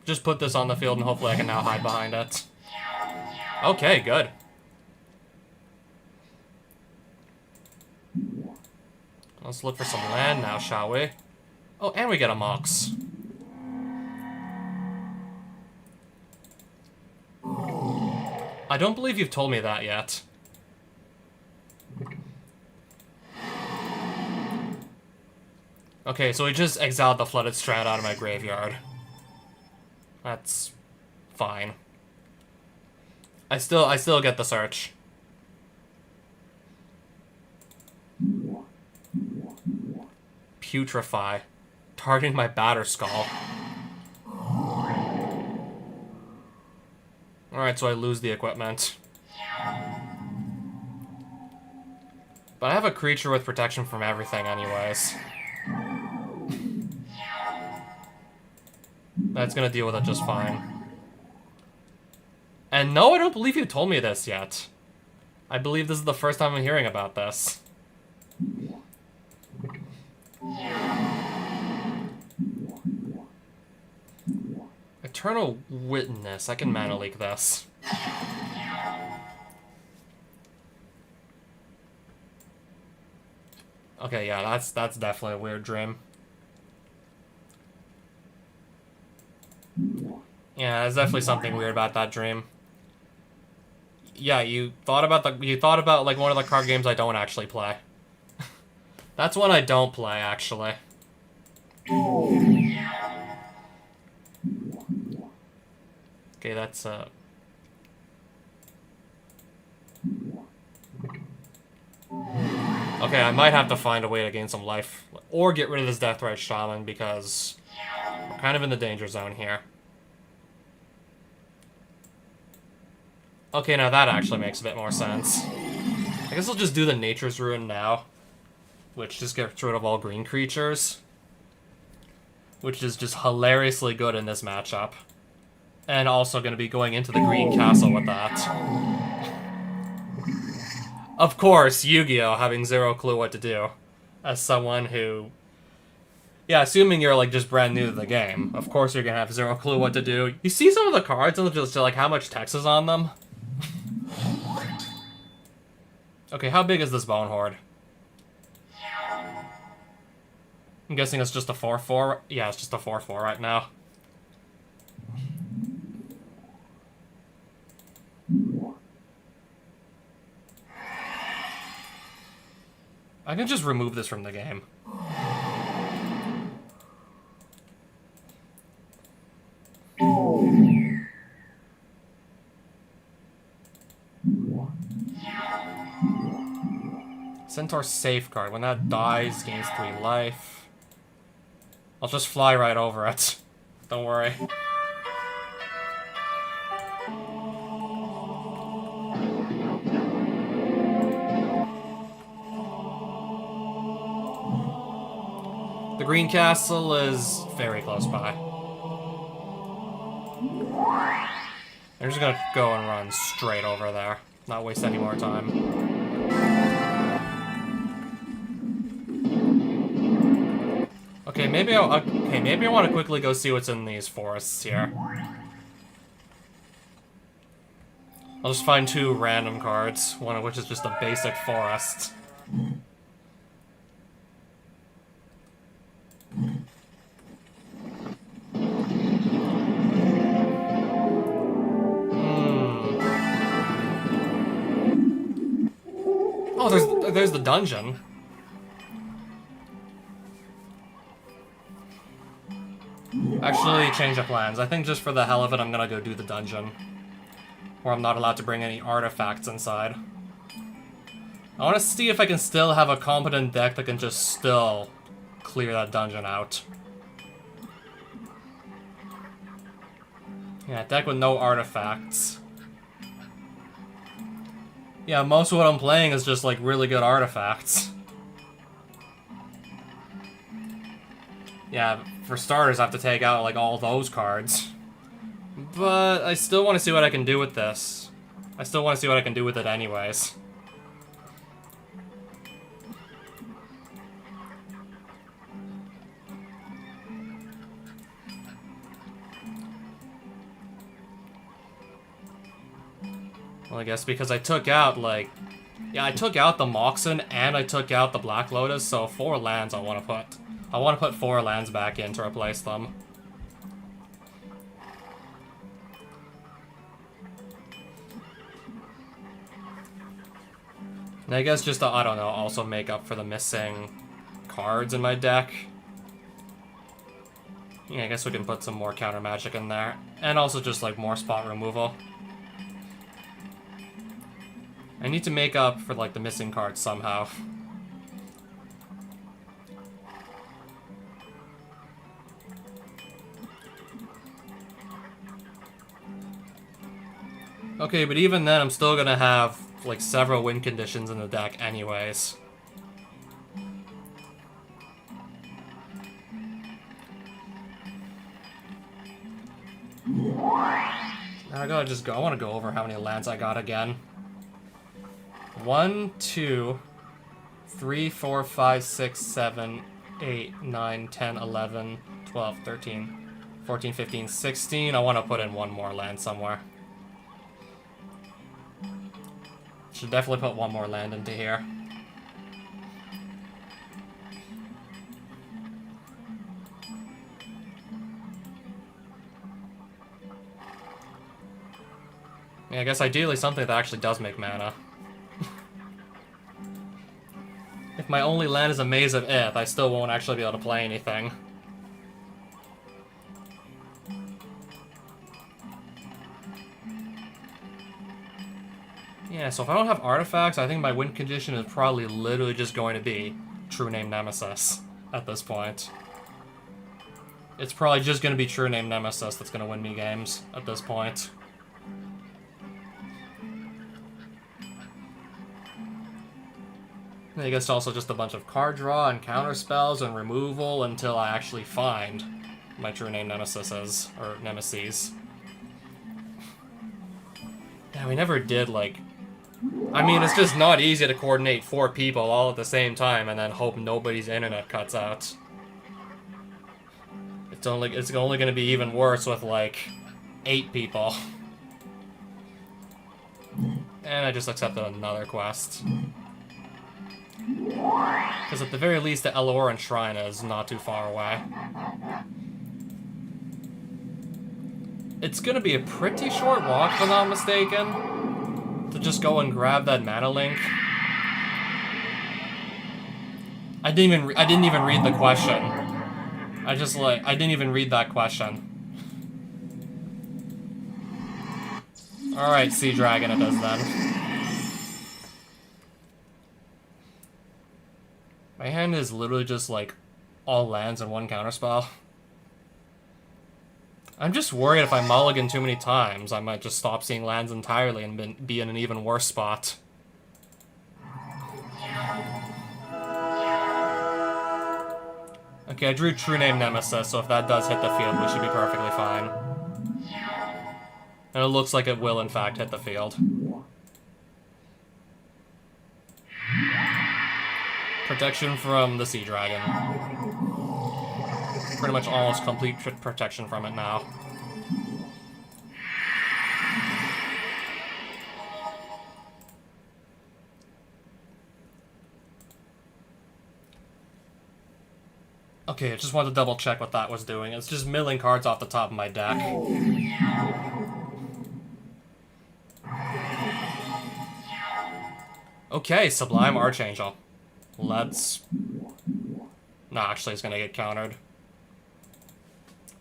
Just put this on the field and hopefully I can now hide behind it. Okay, good. Let's look for some land now, shall we? Oh, and we get a Mox. I don't believe you've told me that yet. Okay, so we just exiled the Flooded Strand out of my graveyard. That's fine. I still get the search. Putrefy. Targeting my Batterskull. Alright, so I lose the equipment. But I have a creature with protection from everything anyways. That's gonna deal with it just fine. And no, I don't believe you told me this yet. I believe this is the first time I'm hearing about this. Eternal Witness. I can mana leak this. Okay, yeah, that's definitely a weird dream. Yeah, there's definitely something weird about that dream. Yeah, you thought about like one of the card games I don't actually play. That's one I don't play, actually. Okay, that's okay, I might have to find a way to gain some life or get rid of this Deathrite Shaman because we're kind of in the danger zone here. Okay, now that actually makes a bit more sense. I guess I'll just do the Nature's Ruin now, which just gets rid of all green creatures. which is just hilariously good in this matchup. And also going to be going into the green castle with that. Of course, Yu-Gi-Oh! Having zero clue what to do. As someone who... Yeah, assuming you're, like, just brand new to the game. Of course you're going to have zero clue what to do. You see some of the cards and just, like, how much text is on them? Okay, how big is this Bone Horde? I'm guessing it's just a 4-4? Yeah, it's just a 4-4 right now. I can just remove this from the game. Centaur Safeguard. When that dies, gains 3 life. I'll just fly right over it. Don't worry. The green castle is very close by. I'm just gonna go and run straight over there. Not waste any more time. Okay, maybe I want to quickly go see what's in these forests here. I'll just find 2 random cards, one of which is just a basic forest. Oh, there's the dungeon. Actually, change of plans. I think just for the hell of it, I'm gonna go do the dungeon. Where I'm not allowed to bring any artifacts inside. I want to see if I can still have a competent deck that can just still clear that dungeon out. Yeah, deck with no artifacts. Yeah, most of what I'm playing is just, like, really good artifacts. Yeah, for starters, I have to take out, like, all those cards. But I still want to see what I can do with this. I still want to see what I can do with it anyways. Well, I guess because I took out, like... Yeah, I took out the Moxen and I took out the Black Lotus, so 4 lands I want to put. I want to put 4 lands back in to replace them. And I guess just to, I don't know, also make up for the missing cards in my deck. Yeah, I guess we can put some more counter magic in there. And also just, like, more spot removal. I need to make up for, like, the missing cards somehow. Okay, but even then, I'm still gonna have, like, several win conditions in the deck anyways. Now I want to go over how many lands I got again. 1, 2, 3, 4, 5, 6, 7, 8, 9, 10, 11, 12, 13, 14, 15, 16. I want to put in 1 more land somewhere. Should definitely put 1 more land into here. Yeah, I guess ideally something that actually does make mana. If my only land is a Maze of Ith, I still won't actually be able to play anything. Yeah, so if I don't have artifacts, I think my win condition is probably literally just going to be True Name Nemesis at this point. It's probably just going to be True Name Nemesis that's going to win me games at this point. I guess also just a bunch of card draw and counter spells and removal until I actually find my true name nemesis is, or nemesis. Yeah, we never did, like... I mean, it's just not easy to coordinate 4 people all at the same time and then hope nobody's internet cuts out. It's only gonna be even worse with, like, 8 people. And I just accepted another quest. Because at the very least, the Eloran Shrine is not too far away. It's gonna be a pretty short walk, if I'm not mistaken, to just go and grab that mana link. I didn't even read the question. I didn't even read that question. Alright, Sea Dragon it is then. My hand is literally just, like, all lands and 1 counterspell. I'm just worried if I mulligan too many times, I might just stop seeing lands entirely and be in an even worse spot. Okay, I drew True Name Nemesis, so if that does hit the field, we should be perfectly fine. And it looks like it will, in fact, hit the field. Protection from the Sea Dragon. Pretty much almost complete protection from it now. Okay, I just wanted to double check what that was doing. It's just milling cards off the top of my deck. Okay, Sublime Archangel. Let's... No, actually, it's gonna get countered.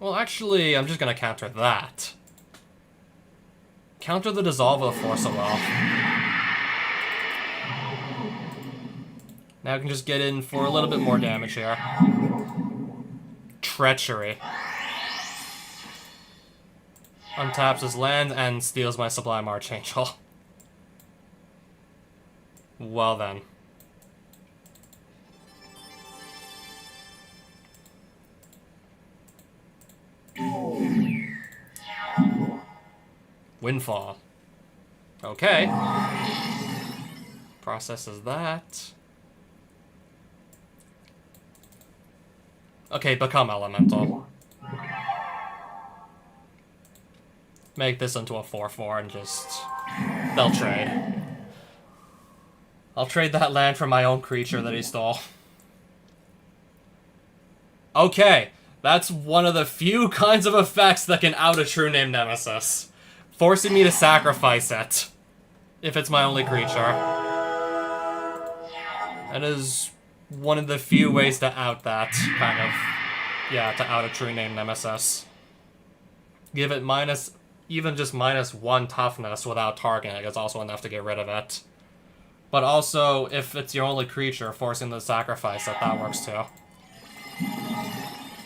Well, actually, I'm just gonna counter that. Counter the Dissolve of the Force of Will. Now I can just get in for a little bit more damage here. Treachery. Untaps his land and steals my Sublime Archangel. Well then. Windfall. Okay. Processes that. Okay, become Elemental. Make this into a 4/4 and just... They'll trade. I'll trade that land for my own creature that he stole. Okay, that's one of the few kinds of effects that can out a True Name Nemesis. Forcing me to sacrifice it. If it's my only creature. That is one of the few ways to out that kind of... Yeah, to out a True Name Nemesis. Give it minus... Even just -1 toughness without targeting is also enough to get rid of it. But also, if it's your only creature, forcing the sacrifice it, that works too.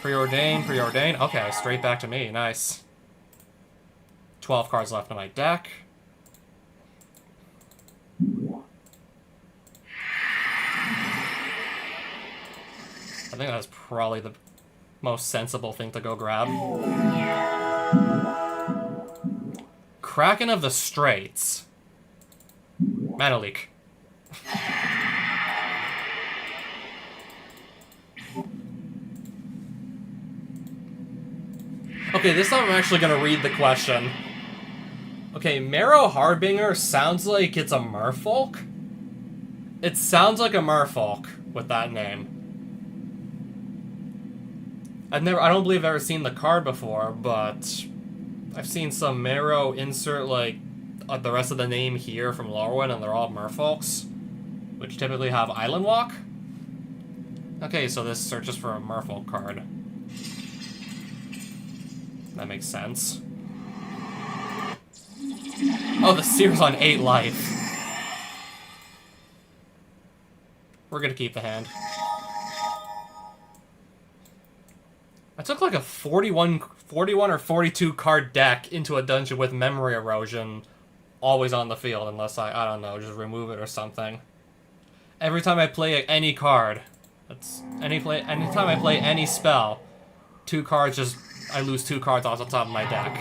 Preordain, preordain. Okay, straight back to me. Nice. 12 cards left in my deck. I think that's probably the most sensible thing to go grab. Kraken of the Straits. Mana Leak. Okay, this time I'm actually gonna read the question. Okay, Marrow Harbinger sounds like it's a merfolk. It sounds like a merfolk with that name. I don't believe I've ever seen the card before, but I've seen some Marrow insert, like, the rest of the name here from Lorwyn, and they're all merfolks, which typically have Island Walk. Okay, so this searches for a merfolk card. That makes sense. Oh, the Seer's on 8 life. We're gonna keep the hand. I took like a 41 or 42 card deck into a dungeon with Memory Erosion always on the field, unless I don't know, just remove it or something. Every time I play any card, anytime I play any spell, 2 cards just... I lose 2 cards off the top of my deck.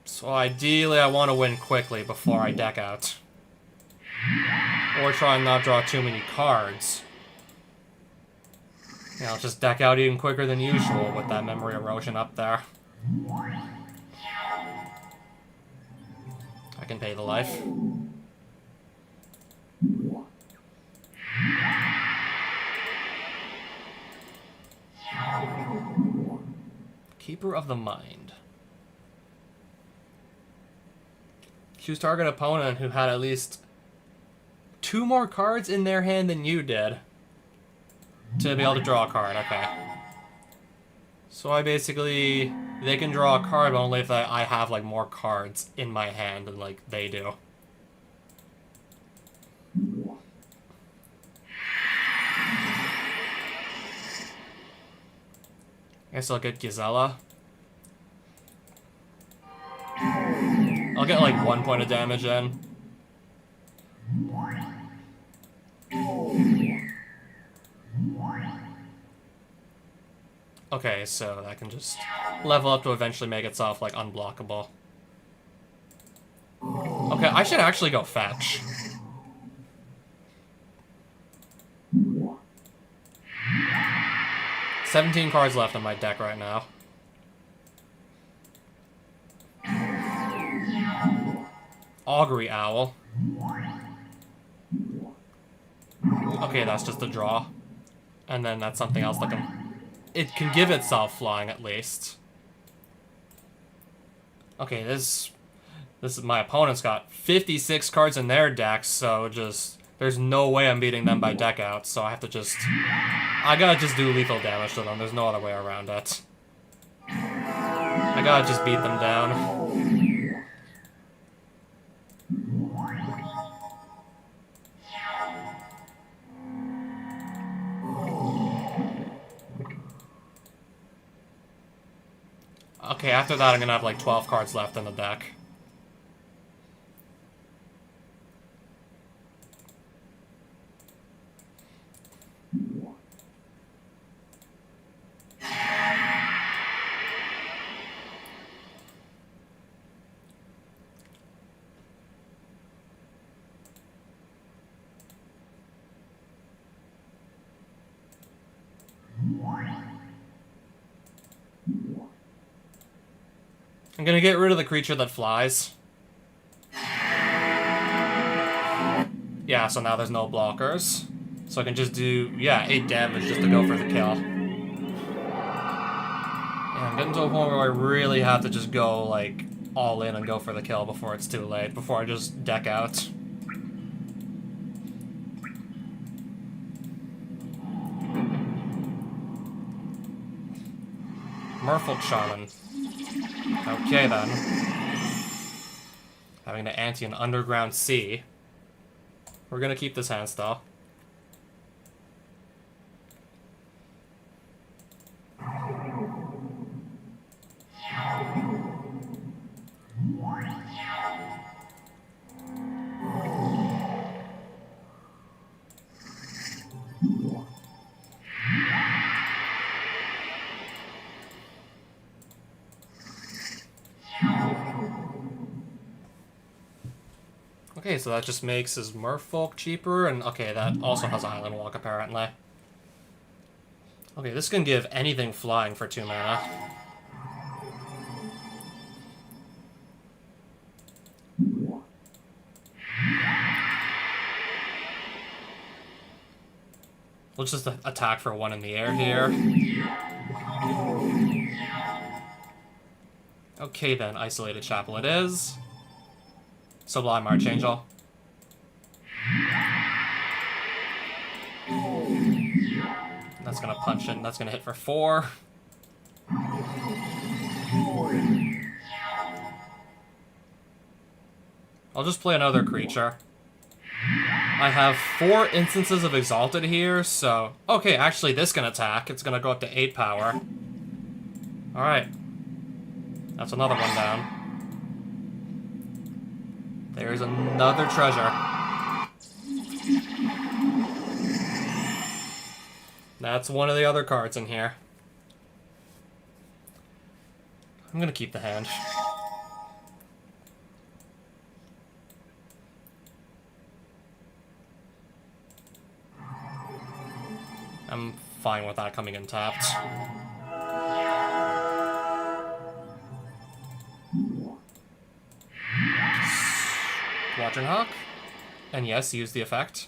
So ideally, I want to win quickly before I deck out. Or try and not draw too many cards. Yeah, I'll just deck out even quicker than usual with that memory erosion up there. I can pay the life. Keeper of the Mind. Choose target opponent who had at least 2 more cards in their hand than you did to be able to draw a card. Okay. So I basically... They can draw a card, but only if I have, like, more cards in my hand than, like, they do. I guess I'll get Gisela. I'll get, like, 1 point of damage in. Okay, so that can just level up to eventually make itself, like, unblockable. Okay, I should actually go fetch. $17 cards left in my deck right now. Augury Owl. Okay, that's just a draw. And then that's something else that can... It can give itself flying, at least. Okay, this is my opponent's got 56 cards in their deck, so just... There's no way I'm beating them by deck out, so I have to just... I gotta just do lethal damage to them, there's no other way around it. I gotta just beat them down. Okay, after that I'm gonna have like 12 cards left in the deck. I'm gonna get rid of the creature that flies. Yeah, so now there's no blockers. So I can just do, yeah, 8 damage just to go for the kill. Yeah, I'm getting to a point where I really have to just go, like, all in and go for the kill before it's too late, before I just deck out. Merfolk Shaman. Okay, then. Having to ante an Underground Sea. We're gonna keep this hand still. Okay, so that just makes his Merfolk cheaper, and okay, that also has Island Walk, apparently. Okay, this can give anything flying for 2 mana. We'll just attack for 1 in the air here. Okay then, Isolated Chapel it is. Sublime Archangel. That's gonna punch in, that's gonna hit for 4. I'll just play another creature. I have 4 instances of Exalted here, so... Okay, actually this can attack. It's gonna go up to 8 power. Alright. That's another one down. There's another treasure. That's one of the other cards in here. I'm gonna keep the hand. I'm fine with that coming in tapped. Squadron Hawk. And yes, use the effect.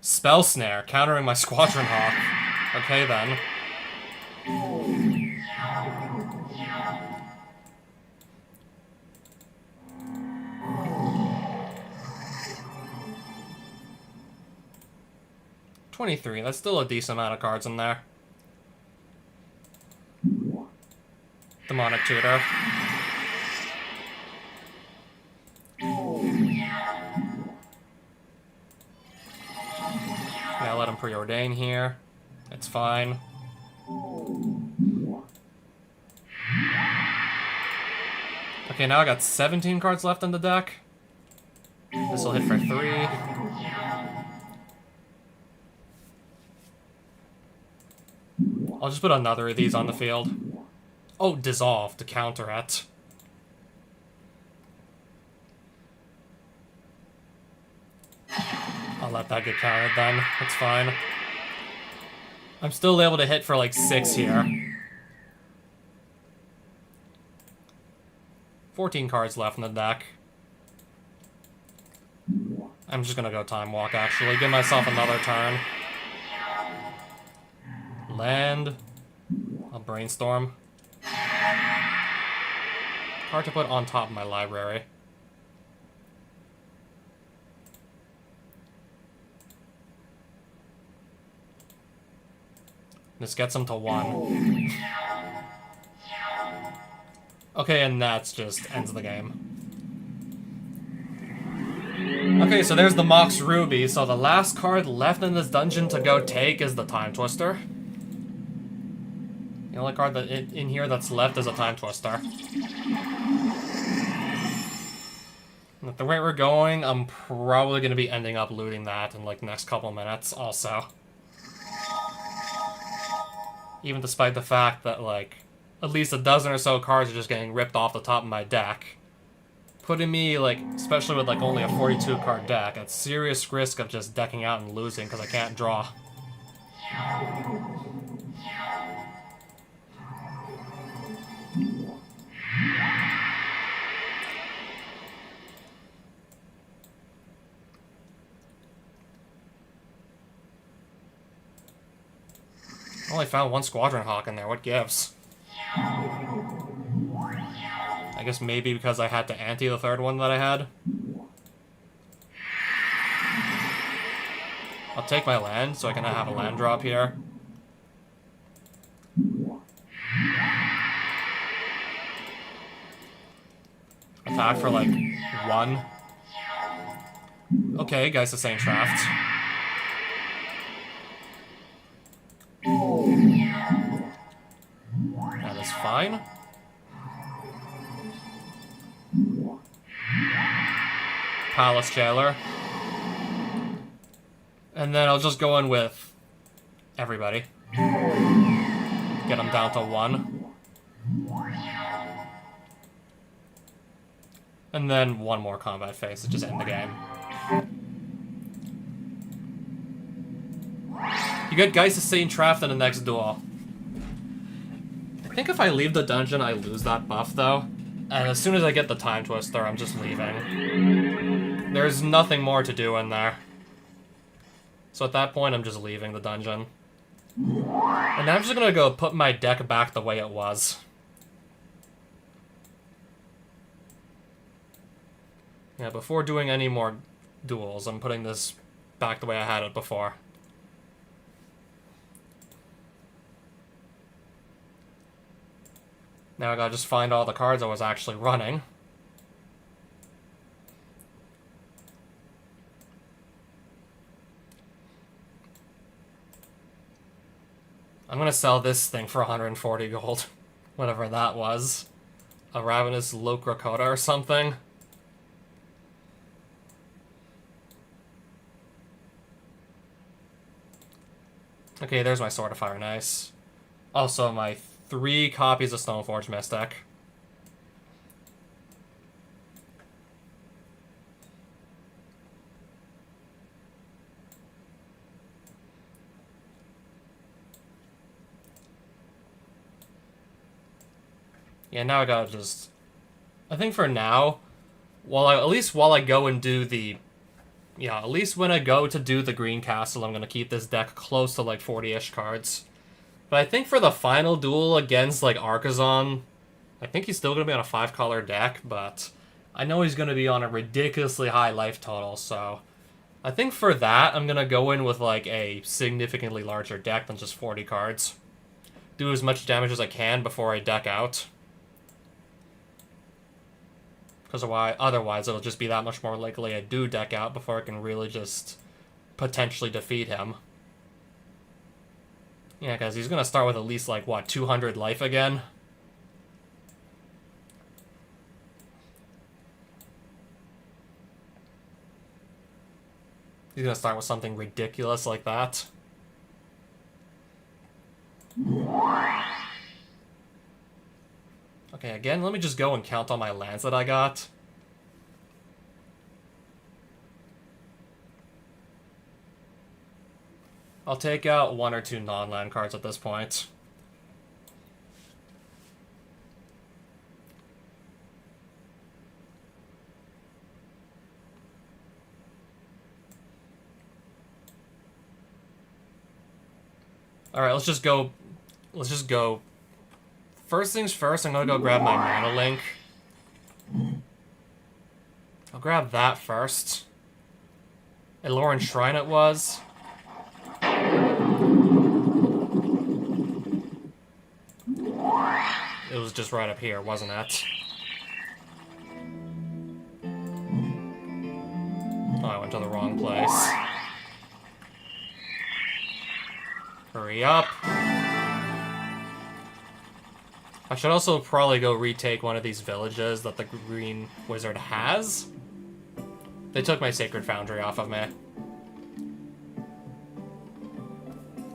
Spell Snare, countering my Squadron Hawk. Okay then. $23, that's still a decent amount of cards in there. Demonic Tutor. Yeah, let him preordain here. It's fine. Okay, now I got 17 cards left in the deck. This will hit for 3. I'll just put another of these on the field. Oh, Dissolve to counter it. I'll let that get countered then. It's fine. I'm still able to hit for like 6 here. 14 cards left in the deck. I'm just gonna go Time Walk, actually. Give myself another turn. Land. I'll Brainstorm. Card to put on top of my library. This gets him to 1. Okay, and that's just ends the game. Okay, so there's the Mox Ruby. So the last card left in this dungeon to go take is the Time Twister. The only card that in here that's left is a Time Twister. At the rate we're going, I'm probably going to be ending up looting that in like the next couple minutes also. Even despite the fact that like at least a dozen or so cards are just getting ripped off the top of my deck. Putting me, like, especially with like only a 42 card deck, at serious risk of just decking out and losing because I can't draw. I only found one Squadron Hawk in there, what gives? I guess maybe because I had to ante the third one that I had. I'll take my land so I can have a land drop here. Attack for like 1. Okay, Geist of Saint Draft. That is fine. Palace Jailer. And then I'll just go in with everybody. Get them down to 1. And then one more combat phase to just end the game. You get Geist of Saint Trapped in the next duel. I think if I leave the dungeon, I lose that buff, though. And as soon as I get the Time Twister, I'm just leaving. There's nothing more to do in there. So at that point, I'm just leaving the dungeon. And I'm just gonna go put my deck back the way it was. Yeah, before doing any more duels, I'm putting this back the way I had it before. Now I gotta just find all the cards I was actually running. I'm gonna sell this thing for 140 gold. Whatever that was. A Ravenous Locrocota or something. Okay, there's my Sword of Fire, nice. Also, my 3 copies of Stoneforge Mystic. Yeah, now I gotta just... I think for now, at least while I go and do the... Yeah, at least when I go to do the Green Castle, I'm gonna keep this deck close to like 40-ish cards. But I think for the final duel against like Archazon, I think he's still gonna be on a 5-color deck, but I know he's gonna be on a ridiculously high life total, so I think for that, I'm gonna go in with like a significantly larger deck than just 40 cards. Do as much damage as I can before I deck out. Because otherwise it'll just be that much more likely I do deck out before I can really just potentially defeat him. Yeah, because he's going to start with at least, like, what, 200 life again? He's going to start with something ridiculous like that. Okay, again, let me just go and count all my lands that I got. I'll take out 1 or 2 non-land cards at this point. Alright, let's just go. First things first, I'm gonna go grab my Mana Link. I'll grab that first. Eloran Shrine it was. It was just right up here, wasn't it? Oh, I went to the wrong place. Hurry up. I should also probably go retake one of these villages that the Green Wizard has. They took my Sacred Foundry off of me.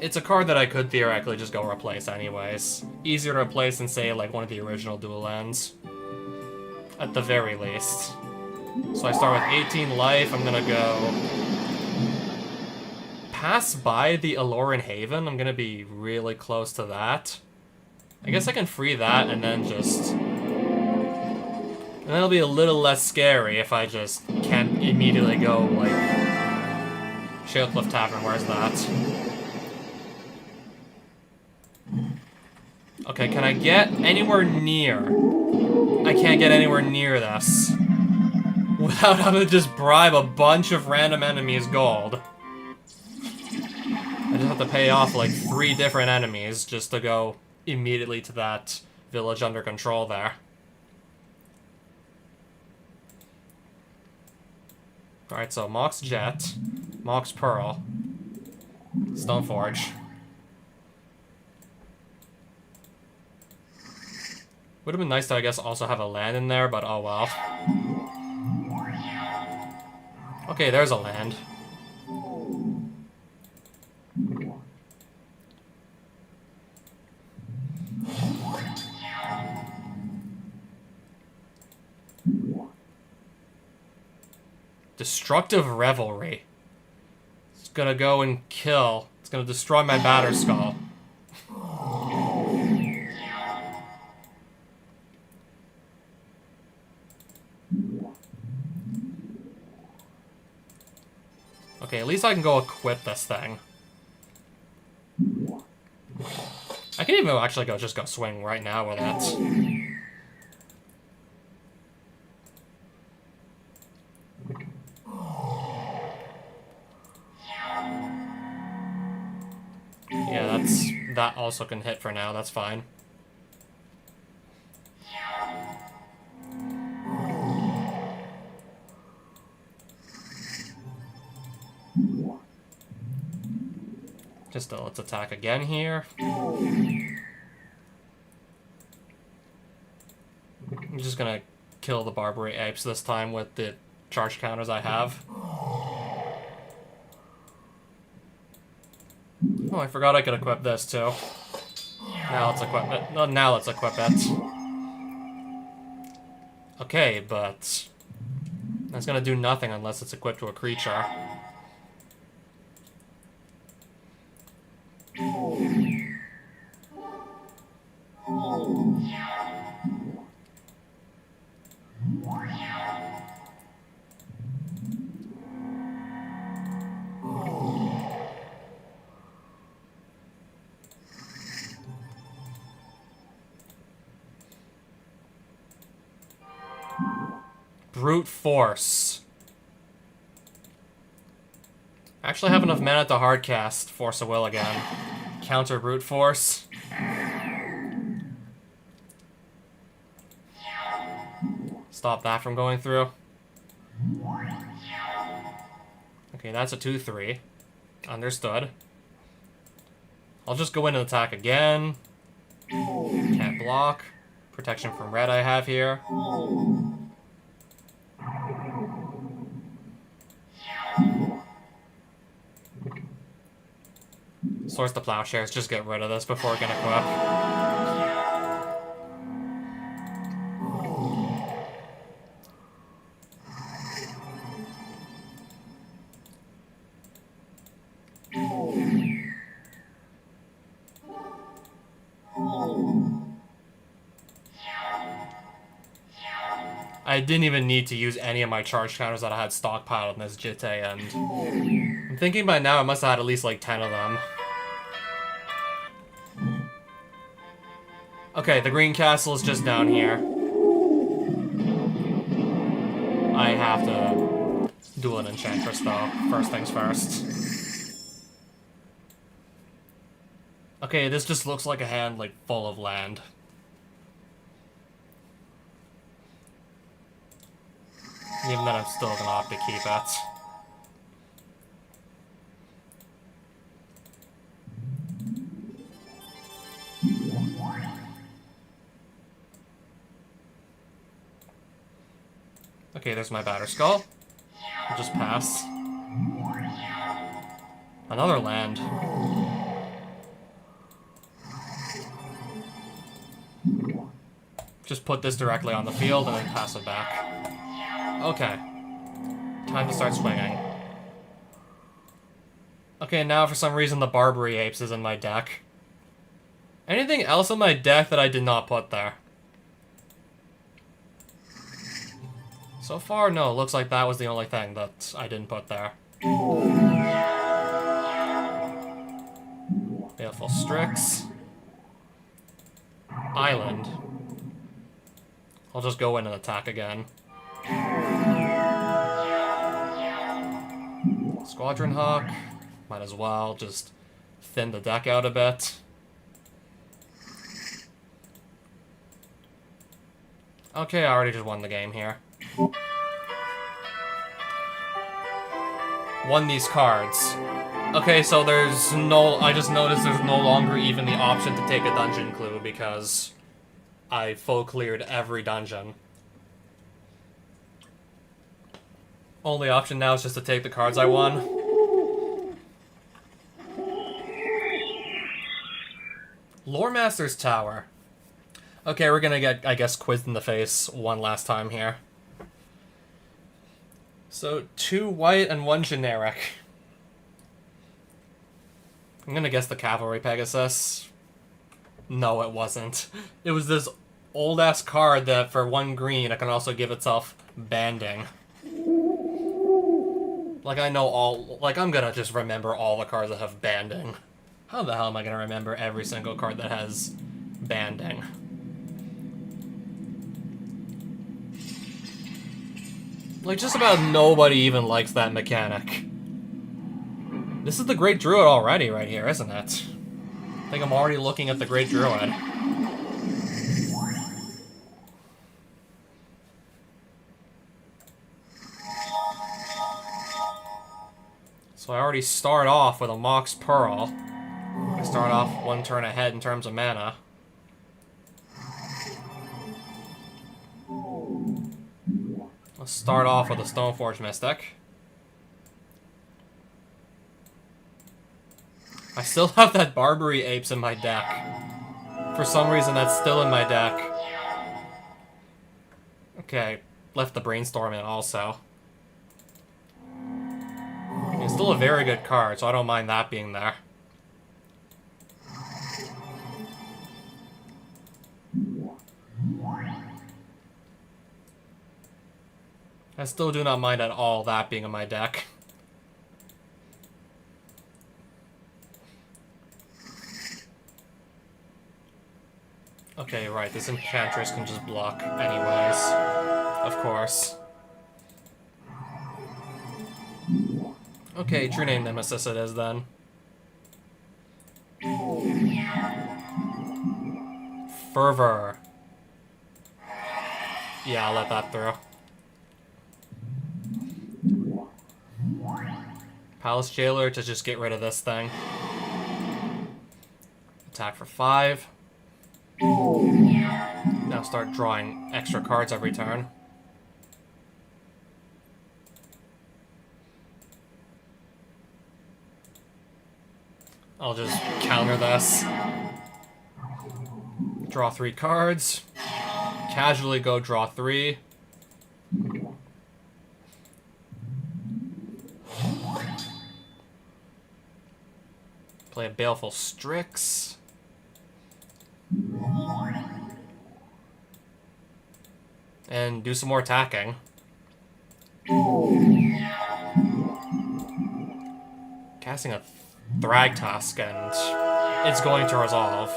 It's a card that I could theoretically just go replace anyways. Easier to replace than, say, like one of the original dual lands. At the very least. So I start with 18 life, I'm gonna go... pass by the Eloran Haven, I'm gonna be really close to that. I guess I can free that and then just... And that'll be a little less scary if I just can't immediately go, like... Shield Tavern, where's that? Okay, can I get anywhere near? I can't get anywhere near this. Without having to just bribe a bunch of random enemies gold. I just have to pay off like 3 different enemies just to go immediately to that village under control there. Alright, so Mox Jet, Mox Pearl, Stoneforge. Would have been nice to, I guess, also have a land in there, but oh well. Okay, there's a land. Destructive Revelry. It's gonna go and kill. It's gonna destroy my Batterskull. Okay, at least I can go equip this thing. I can even actually just go swing right now with it. Yeah, that also can hit for now, that's fine. Just let's attack again here. I'm just gonna kill the Barbary Apes this time with the charge counters I have. Oh, I forgot I could equip this too. Now let's equip it. No, now let's equip it. Okay, but that's gonna do nothing unless it's equipped to a creature. Brute Force. I actually have enough mana to hardcast Force of Will again. Counter Brute Force. Stop that from going through. Okay, that's a 2-3. Understood. I'll just go in and attack again. Can't block. Protection from red I have here. Source the Plowshares, just get rid of this before we can equip. I didn't even need to use any of my charge counters that I had stockpiled in this Jitte, and I'm thinking by now I must have had at least like 10 of them. Okay, the green castle is just down here. I have to duel an enchantress though, first things first. Okay, this just looks like a hand like full of land. Even then I'm still gonna have to keep it. Okay, there's my Batterskull. I'll just pass. Another land. Just put this directly on the field and then pass it back. Okay. Time to start swinging. Okay, now for some reason the Barbary Apes is in my deck. Anything else in my deck that I did not put there? So far, no. Looks like that was the only thing that I didn't put there. Baleful Strix. Island. I'll just go in and attack again. Squadron Hawk. Might as well just thin the deck out a bit. Okay, I already just won the game here. Won these cards. Okay, so there's no... I just noticed there's no longer even the option to take a dungeon clue because I full cleared every dungeon. Only option now is just to take the cards I won. Lore Master's Tower. Okay, we're gonna get, I guess, quizzed in the face one last time here. So, 2 white and 1 generic. I'm gonna guess the Cavalry Pegasus. No, it wasn't. It was this old-ass card that, for 1 green, it can also give itself banding. Like, I know all... Like, I'm gonna just remember all the cards that have banding. How the hell am I gonna remember every single card that has banding? Like, just about nobody even likes that mechanic. This is the Great Druid already right here, isn't it? I think I'm already looking at the Great Druid. So I already start off with a Mox Pearl. I start off 1 turn ahead in terms of mana. Let's start off with a Stoneforge Mystic. I still have that Barbary Apes in my deck. For some reason, that's still in my deck. Okay, left the Brainstorm in also. It's still a very good card, so I don't mind that being there. I still do not mind at all that being in my deck. Okay, right, this Enchantress can just block anyways. Of course. Okay, True Name Nemesis it is then. Fervor. Yeah, I'll let that through. Palace Jailer to just get rid of this thing. Attack for 5. Now start drawing extra cards every turn. I'll just counter this. Draw 3 cards. Casually go draw 3. Play a Baleful Strix. And do some more attacking. Casting a Thragtusk, and it's going to resolve.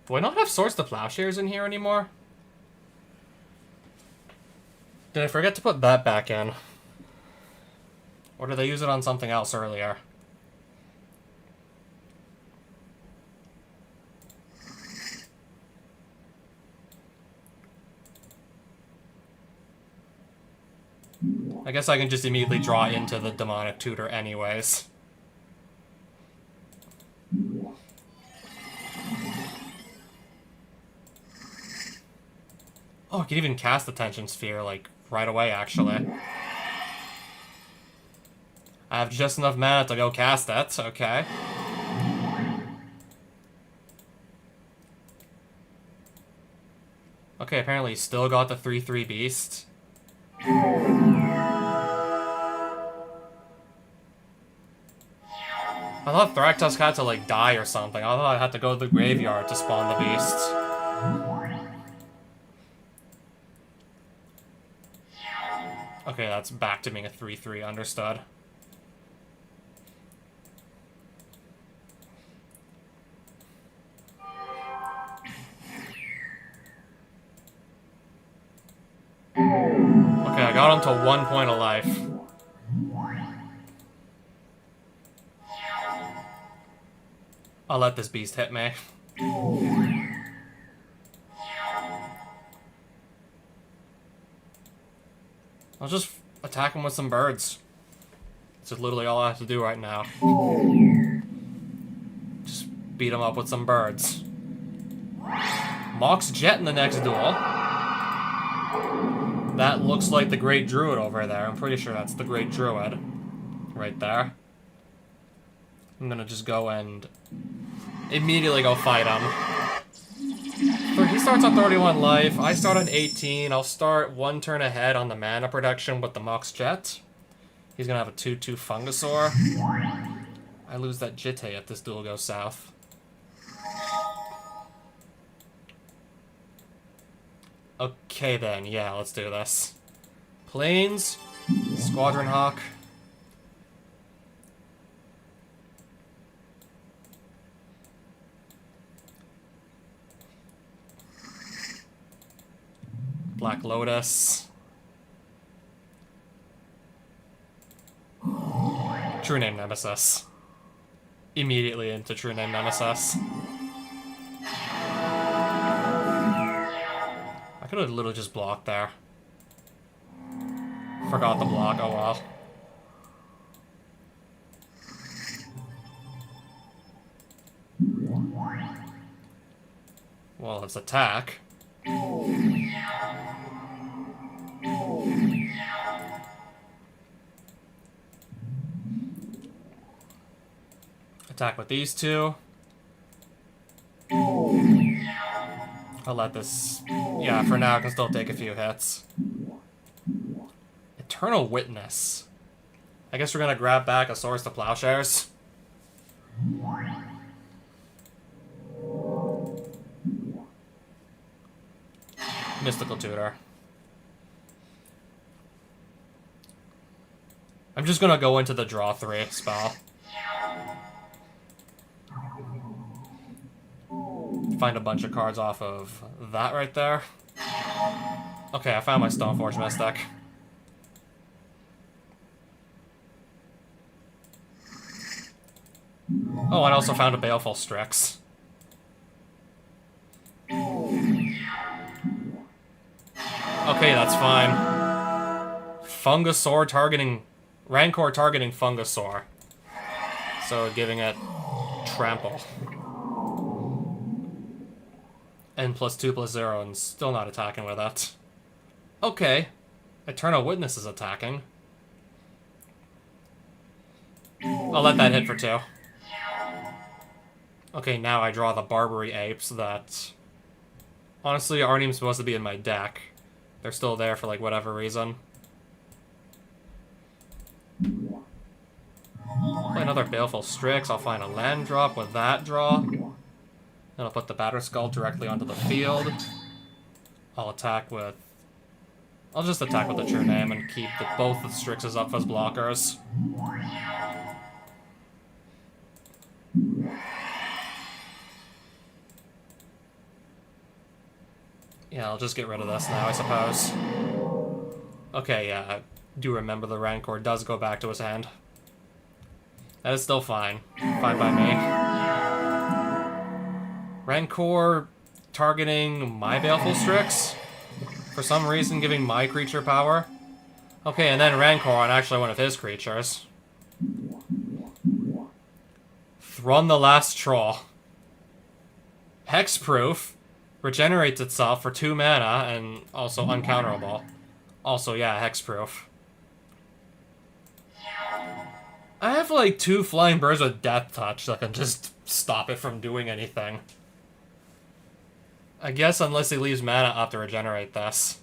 Do I not have Swords to Plowshares in here anymore? Did I forget to put that back in? Or did I use it on something else earlier? I guess I can just immediately draw into the Demonic Tutor anyways. Oh, I can even cast Attention Sphere, like, right away, actually. I have just enough mana to go cast it, okay. Okay, apparently still got the 3/3 Beast. I thought Thragtusk had to, like, die or something. I thought I had to go to the graveyard to spawn the beast. Okay, that's back to being a 3/3, understood. Okay, I got him to 1 point of life. I'll let this beast hit me. I'll just attack him with some birds. That's literally all I have to do right now. Just beat him up with some birds. Mox Jet in the next duel. That looks like the Great Druid over there. I'm pretty sure that's the Great Druid. Right there. I'm gonna just go and immediately go fight him. So he starts on 31 life, I start on 18. I'll start 1 turn ahead on the mana production with the Mox Jet. He's gonna have a 2/2 Fungasaur. I lose that Jitte if this duel goes south. Okay then, yeah, let's do this. Plains, Squadron Hawk. Black Lotus. True Name Nemesis. Immediately into True Name Nemesis. I could have literally just blocked there. Forgot the block, oh well. let's attack. Attack with these two. I'll let this... Yeah, for now I can still take a few hits. Eternal Witness. I guess we're gonna grab back a Swords to Plowshares. Mystical Tutor. I'm just gonna go into the draw 3 spell. Find a bunch of cards off of that right there. Okay, I found my Stoneforge Mystic. Oh, I also found a Baleful Strix. Okay, that's fine. Fungusaur targeting... Rancor targeting Fungusaur. So giving it Trample. N+2/+0 and still not attacking with that. Okay. Eternal Witness is attacking. I'll let that hit for 2. Okay, now I draw the Barbary Apes that... Honestly, aren't even supposed to be in my deck. They're still there for, like, whatever reason. Play another Baleful Strix. I'll find a land drop with that draw. Then I'll put the Batterskull directly onto the field. I'll attack with... I'll just attack with the True Name and keep both the Strixes up as blockers. Yeah, I'll just get rid of this now, I suppose. Okay, yeah, I do remember the Rancor does go back to his hand. That is still fine. Fine by me. Rancor targeting my Baleful Strix? For some reason giving my creature power? Okay, and then Rancor on actually one of his creatures. Thrun the Last Troll. Hexproof. Regenerates itself for 2 mana, and also uncounterable. Also, yeah, hexproof. I have, like, 2 flying birds with Death Touch that can just stop it from doing anything. I guess unless he leaves mana up to regenerate this.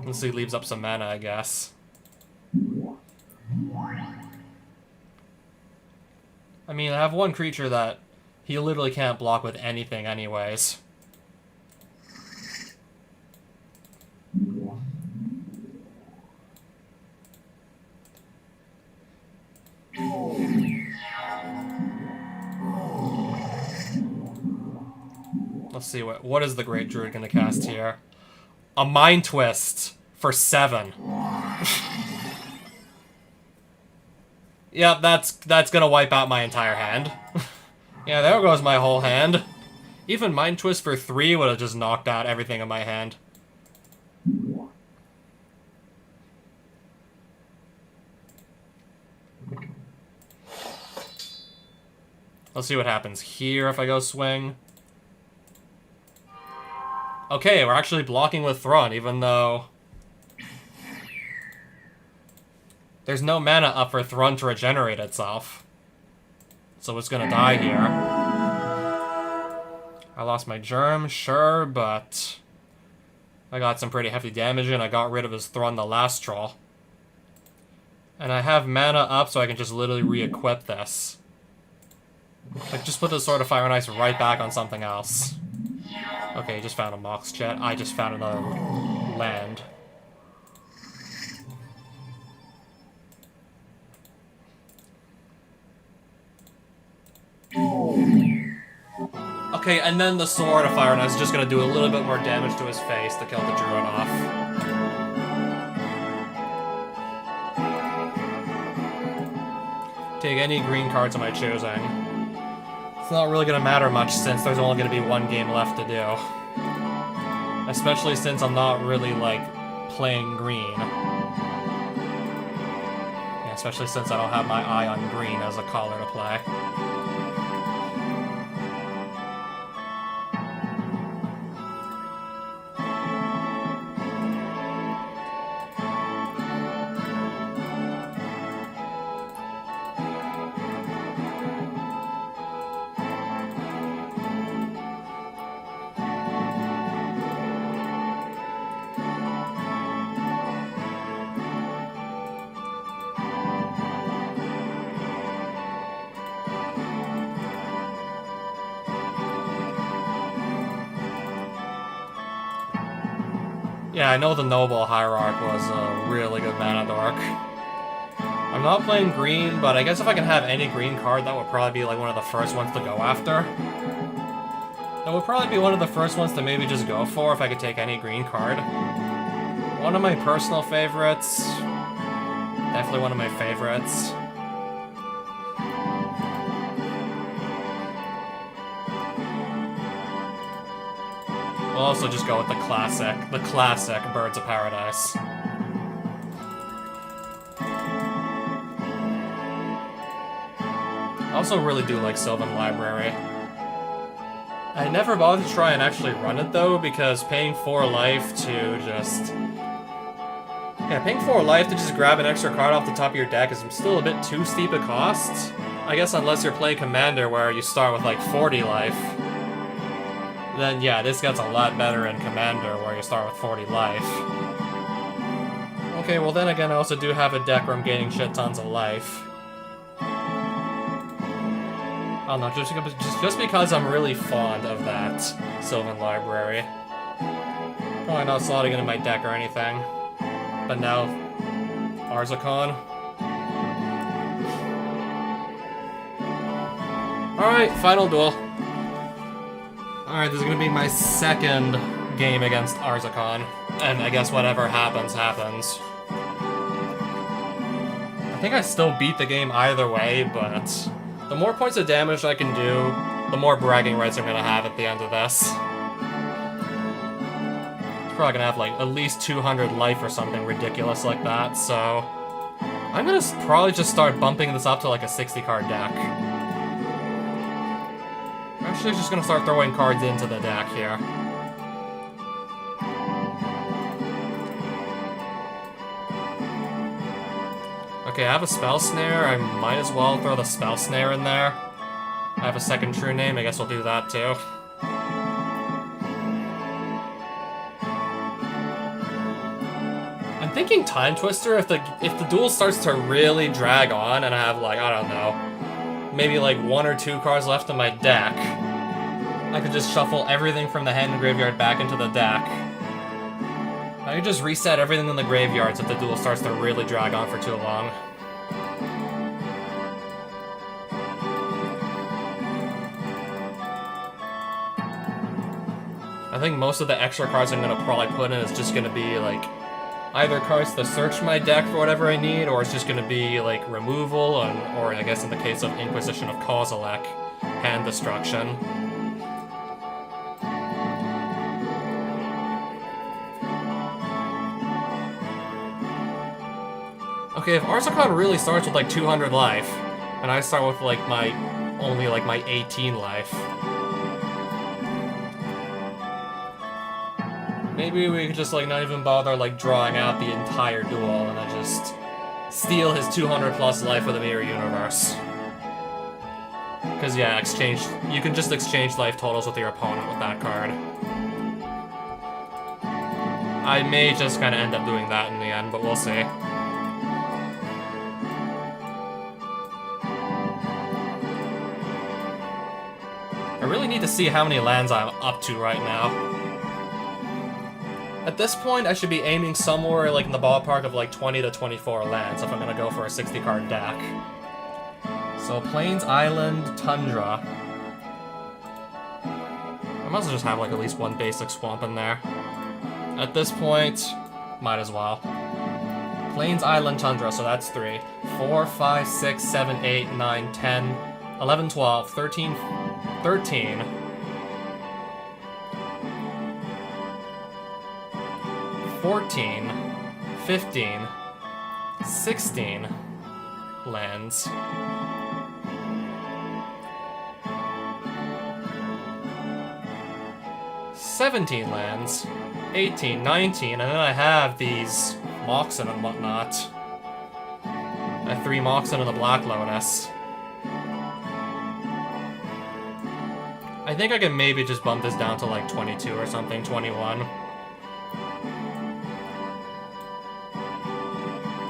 Unless he leaves up some mana, I guess. I mean, I have one creature that he literally can't block with anything anyways. Let's see, what is the Great Druid gonna cast here? A Mind Twist for 7. Yep, that's gonna wipe out my entire hand. Yeah, there goes my whole hand. Even Mind Twist for 3 would have just knocked out everything in my hand. Let's see what happens here if I go swing. Okay, we're actually blocking with Thrun, even though there's no mana up for Thrun to regenerate itself. So it's gonna die here. I lost my Germ, sure, but I got some pretty hefty damage and I got rid of his Thrun the Last Troll. And I have mana up so I can just literally re-equip this. Like, just put the Sword of Fire and Ice right back on something else. Okay, you just found a Mox Jet. I just found another land. Okay, and then the Sword of Fire and Ice is just gonna do a little bit more damage to his face to kill the Druid off. Take any green cards of my choosing. It's not really gonna matter much since there's only gonna be 1 game left to do. Especially since I'm not really, like, playing green. Yeah, especially since I don't have my eye on green as a color to play. Yeah, I know the Noble Hierarch was a really good mana dork. I'm not playing green, but I guess if I can have any green card, that would probably be like one of the first ones to go after. That would probably be one of the first ones to maybe just go for if I could take any green card. One of my personal favorites. Definitely one of my favorites. We'll also just go with the classic Birds of Paradise. I also really do like Sylvan Library. I never bothered to try and actually run it though, because paying 4 life to just... Yeah, paying 4 life to just grab an extra card off the top of your deck is still a bit too steep a cost. I guess unless you're playing Commander where you start with like 40 life. Then yeah, this gets a lot better in Commander where you start with 40 life. Okay, well then again I also do have a deck where I'm gaining shit tons of life. I don't know, just because I'm really fond of that Sylvan Library. Probably not slotting into my deck or anything. But now, Arzakon. Alright, final duel. Alright, this is gonna be my second game against Arzakon. And I guess whatever happens, happens. I think I still beat the game either way, but the more points of damage I can do, the more bragging rights I'm gonna have at the end of this. It's probably gonna have like at least 200 life or something ridiculous like that, so I'm gonna probably just start bumping this up to like a 60 card deck. I'm actually just gonna start throwing cards into the deck here. Okay, I have a Spell Snare, I might as well throw the Spell Snare in there. I have a second True Name, I guess we'll do that too. I'm thinking Time Twister, if the duel starts to really drag on and I have like, I don't know, maybe like 1 or 2 cards left in my deck, I could just shuffle everything from the hand and graveyard back into the deck. I could just reset everything in the graveyards if the duel starts to really drag on for too long. I think most of the extra cards I'm going to probably put in is just going to be, like, either cards to search my deck for whatever I need, or it's just going to be, like, removal, or I guess in the case of Inquisition of Kozilek, hand destruction. Okay, if Arzakon really starts with, like, 200 life, and I start with, like, only my 18 life... Maybe we could just, like, not even bother, like, drawing out the entire duel and then just steal his 200 plus life with a Mirror Universe. Because, yeah, you can just exchange life totals with your opponent with that card. I may just kind of end up doing that in the end, but we'll see. I really need to see how many lands I'm up to right now. At this point, I should be aiming somewhere like in the ballpark of like 20 to 24 lands if I'm gonna go for a 60 card deck. So Plains, Island, Tundra. I might as well just have like at least one basic swamp in there. At this point, might as well. Plains, Island, Tundra, so that's 3. 4, 5, 6, 7, 8, 9, 10, 11, 12, 13, 13. 14, 15, 16 lands. $17 lands, 18, 19, and then I have these Moxen and whatnot. I have 3 Moxen and a Black Lotus. I think I can maybe just bump this down to like 22 or something, 21.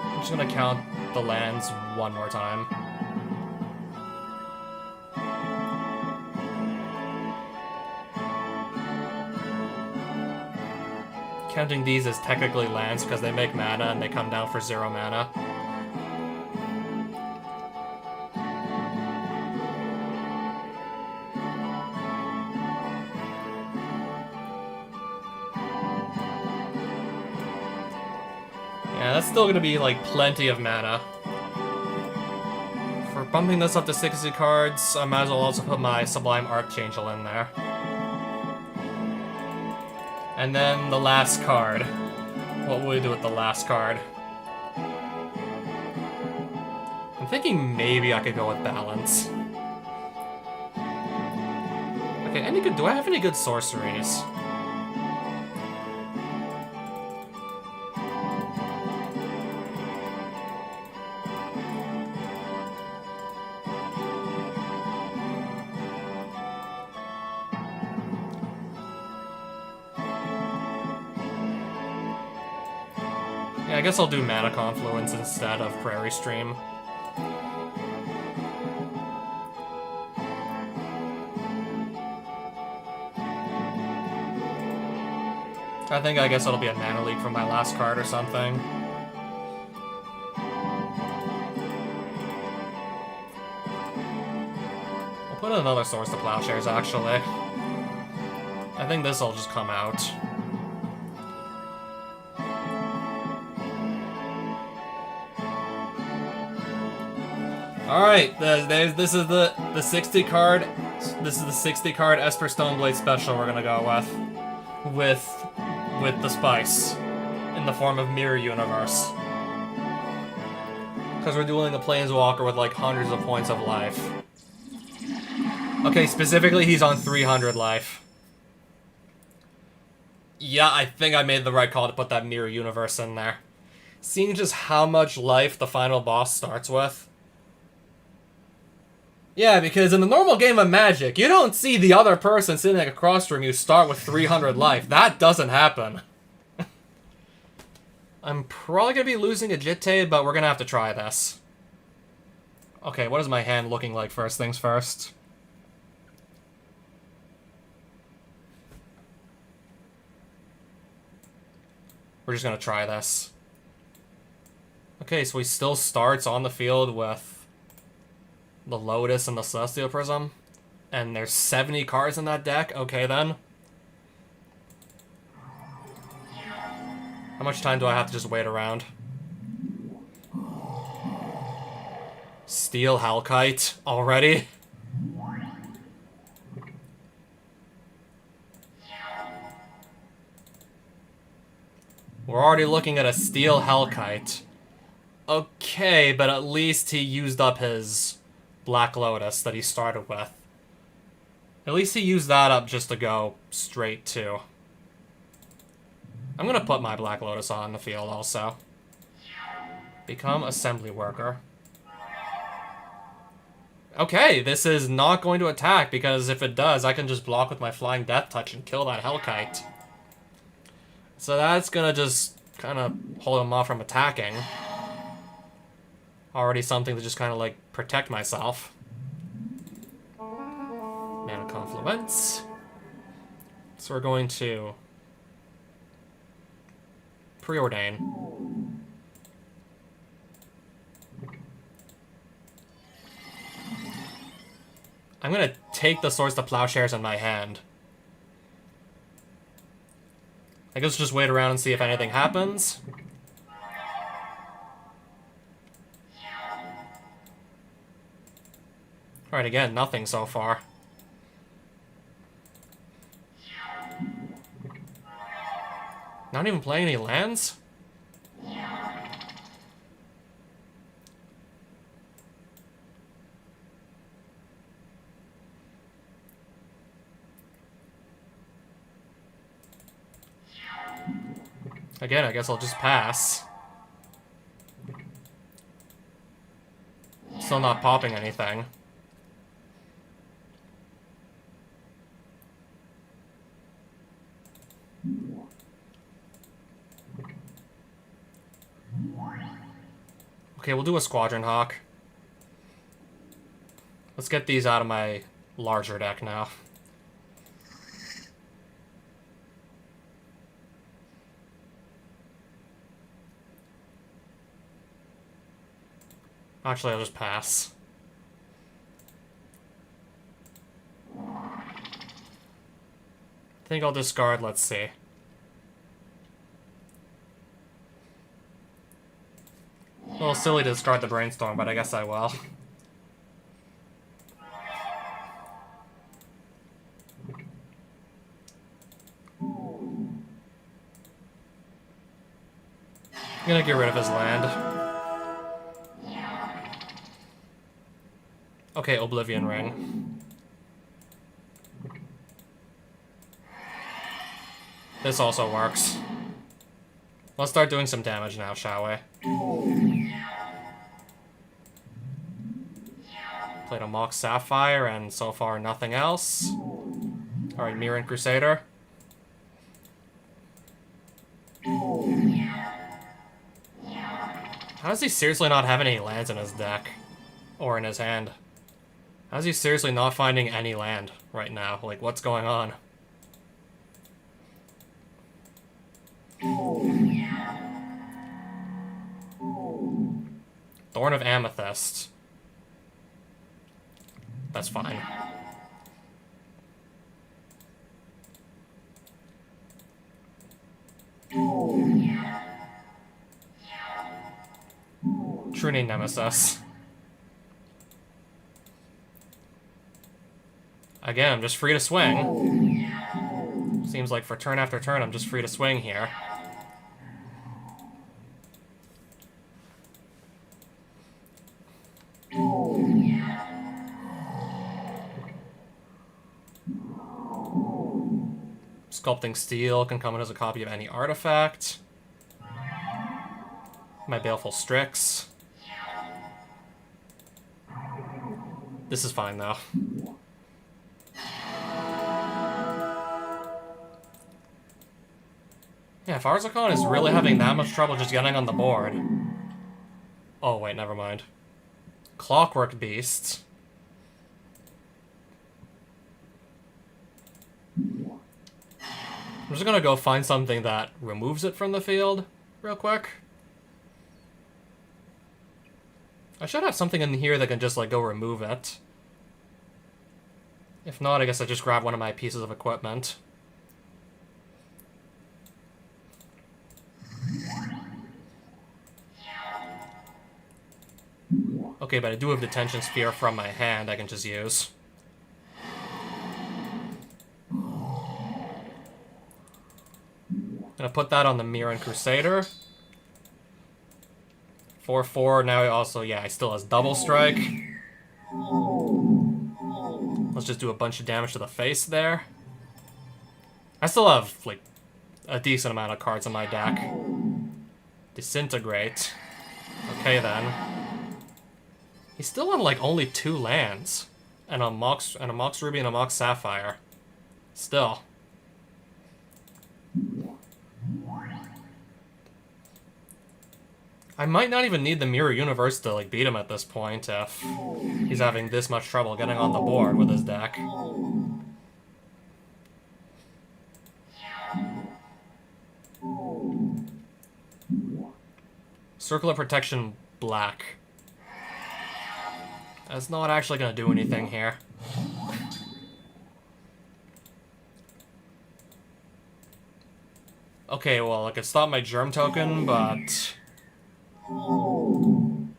I'm just gonna count the lands one more time. Counting these as technically lands because they make mana and they come down for 0 mana. Yeah, that's still gonna be, like, plenty of mana. For bumping this up to 60 cards, I might as well also put my Sublime Archangel in there. And then the last card. What will we do with the last card? I'm thinking maybe I could go with Balance. Okay, do I have any good sorceries? Yeah, I guess I'll do Mana Confluence instead of Prairie Stream. I guess it'll be a Mana Leak for my last card or something. We'll put in another Source to Plowshares, actually. I think this'll just come out. Alright, this is the 60 card. This is the 60 card Esper Stoneblade special we're gonna go with the spice in the form of Mirror Universe. Because we're dueling a Planeswalker with like hundreds of points of life. Okay, specifically he's on 300 life. Yeah, I think I made the right call to put that Mirror Universe in there. Seeing just how much life the final boss starts with. Yeah, because in the normal game of Magic, you don't see the other person sitting across from you start with 300 life. That doesn't happen. I'm probably going to be losing a Jitade, but we're going to have to try this. Okay, what is my hand looking like first things first? We're just going to try this. Okay, so he still starts on the field with the Lotus and the Celestial Prism. And there's 70 cards in that deck. Okay, then. How much time do I have to just wait around? Steel Hellkite already? We're already looking at a Steel Hellkite. Okay, but at least he used up his Black Lotus that he started with. At least he used that up just to go straight to. I'm gonna put my Black Lotus on the field also. Become Assembly Worker. Okay, this is not going to attack, because if it does, I can just block with my Flying Death Touch and kill that Hellkite. So that's gonna just kind of hold him off from attacking. Already something to just kind of, like, protect myself. Mana Confluence. So we're going to Preordain. I'm gonna take the Swords to Plowshares in my hand. I guess just wait around and see if anything happens. Alright, again, nothing so far. Not even playing any lands? Again, I guess I'll just pass. Still not popping anything. Okay, we'll do a Squadron Hawk. Let's get these out of my larger deck now. Actually, I'll just pass. I think I'll discard, let's see. A little silly to discard the Brainstorm, but I guess I will. I'm gonna get rid of his land. Okay, Oblivion Ring. This also works. Let's start doing some damage now, shall we? Played a Mox Sapphire, and so far nothing else. Alright, Mirren Crusader. How does he seriously not have any lands in his deck? Or in his hand? How is he seriously not finding any land right now? Like, what's going on? Thorn of Amethyst. That's fine. True Nemesis. Again, I'm just free to swing. Seems like for turn after turn, I'm just free to swing here. Sculpting Steel can come in as a copy of any artifact. My Baleful Strix. This is fine, though. Yeah, Farzakhan is really having that much trouble just getting on the board. Oh, wait, never mind. Clockwork Beast. I'm just gonna go find something that removes it from the field real quick. I should have something in here that can just, like, go remove it. If not, I guess I just grab one of my pieces of equipment. Okay, but I do have Detention Sphere from my hand I can just use. Gonna put that on the Mirren Crusader. 4/4, now I also, yeah, he still has Double Strike. Let's just do a bunch of damage to the face there. I still have, like, a decent amount of cards in my deck. Disintegrate. Okay, then. He's still on, like, only 2 lands. And a Mox Ruby and a Mox Sapphire. Still. I might not even need the Mirror Universe to, like, beat him at this point if he's having this much trouble getting on the board with his deck. Circle of Protection Black. That's not actually going to do anything here. Okay, well, I could stop my Germ Token, but I'm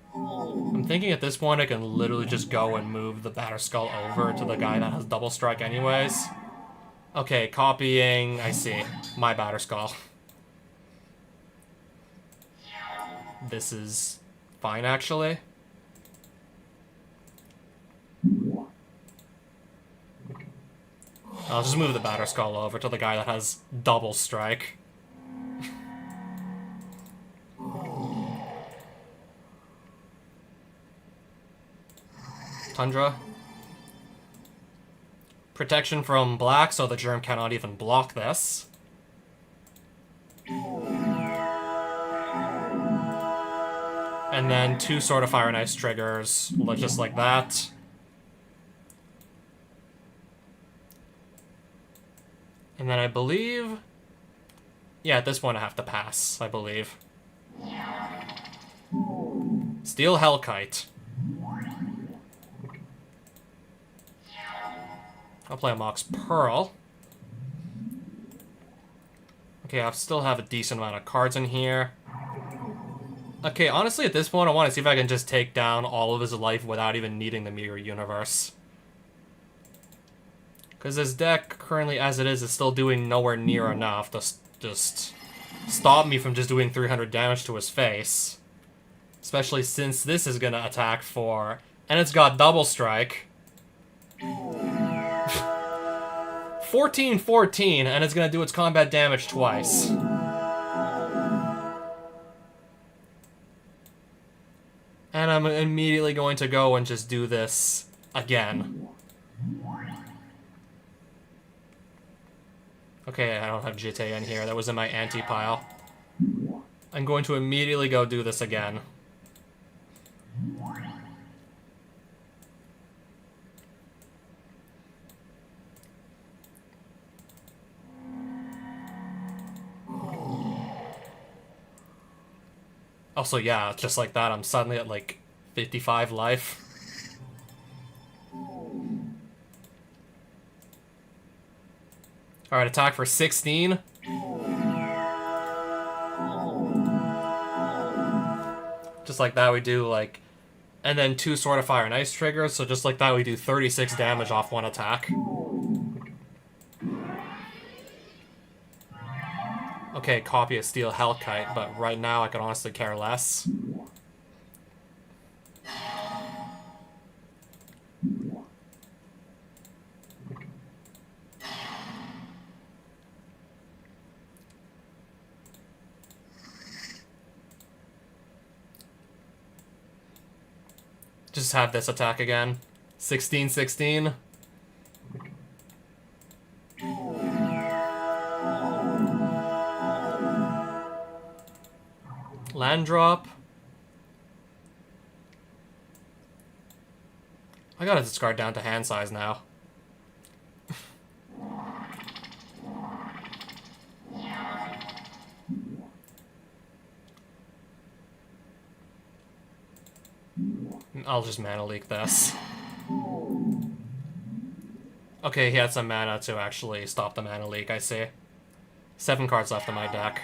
thinking at this point I can literally just go and move the Batterskull over to the guy that has Double Strike anyways. Okay, copying, I see, my Batterskull. This is fine, actually. I'll just move the Batterskull over to the guy that has Double Strike. Tundra. Protection from black, so the Germ cannot even block this. And then 2 Sword of Fire and Ice triggers, just like that. And then I believe... Yeah, at this point I have to pass, I believe. Steel Hellkite. I'll play a Mox Pearl. Okay, I still have a decent amount of cards in here. Okay, honestly, at this point, I want to see if I can just take down all of his life without even needing the Mirror Universe. Because his deck, currently as it is still doing nowhere near enough to just stop me from just doing 300 damage to his face. Especially since this is going to attack for... And it's got Double Strike. 14-14, and it's going to do its combat damage twice. And I'm immediately going to go and just do this again. Okay, I don't have Jite in here. That was in my anti-pile. I'm going to immediately go do this again. Also, yeah, just like that, I'm suddenly at, like, 55 life. Alright, attack for 16. Just like that, we do, like... And then 2 Sword of Fire and Ice triggers, so just like that, we do 36 damage off one attack. Okay, copy of Steel Hellkite, but right now I could honestly care less. Just have this attack again. 16-16. Land drop. I gotta discard down to hand size now. I'll just mana leak this. Okay, he had some mana to actually stop the mana leak, I see. 7 cards left in my deck.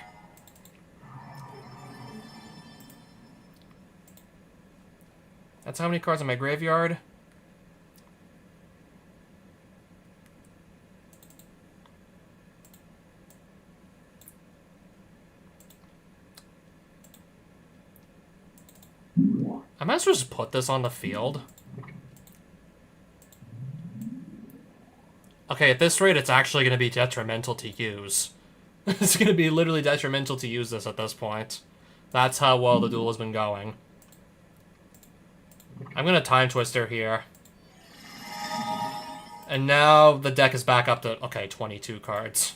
That's how many cards in my graveyard? I might as well just put this on the field. Okay, at this rate, it's actually going to be detrimental to use. It's going to be literally detrimental to use this at this point. That's how well the duel has been going. I'm going to Time Twister here. And now the deck is back up to, okay, 22 cards.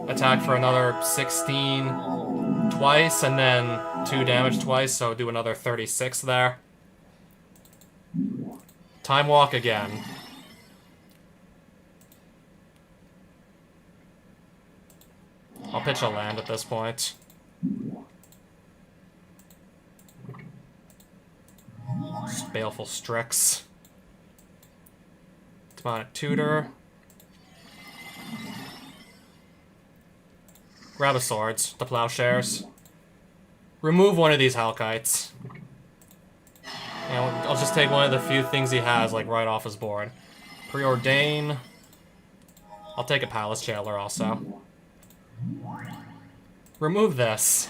Attack for another 16 twice, and then 2 damage twice, so do another 36 there. Time Walk again. I'll pitch a land at this point. Baleful Strix. Demonic Tutor. Grab a Swords, the Plowshares. Remove one of these Hellkites. And I'll just take one of the few things he has, like, right off his board. Preordain. I'll take a Palace Jailer also. Remove this.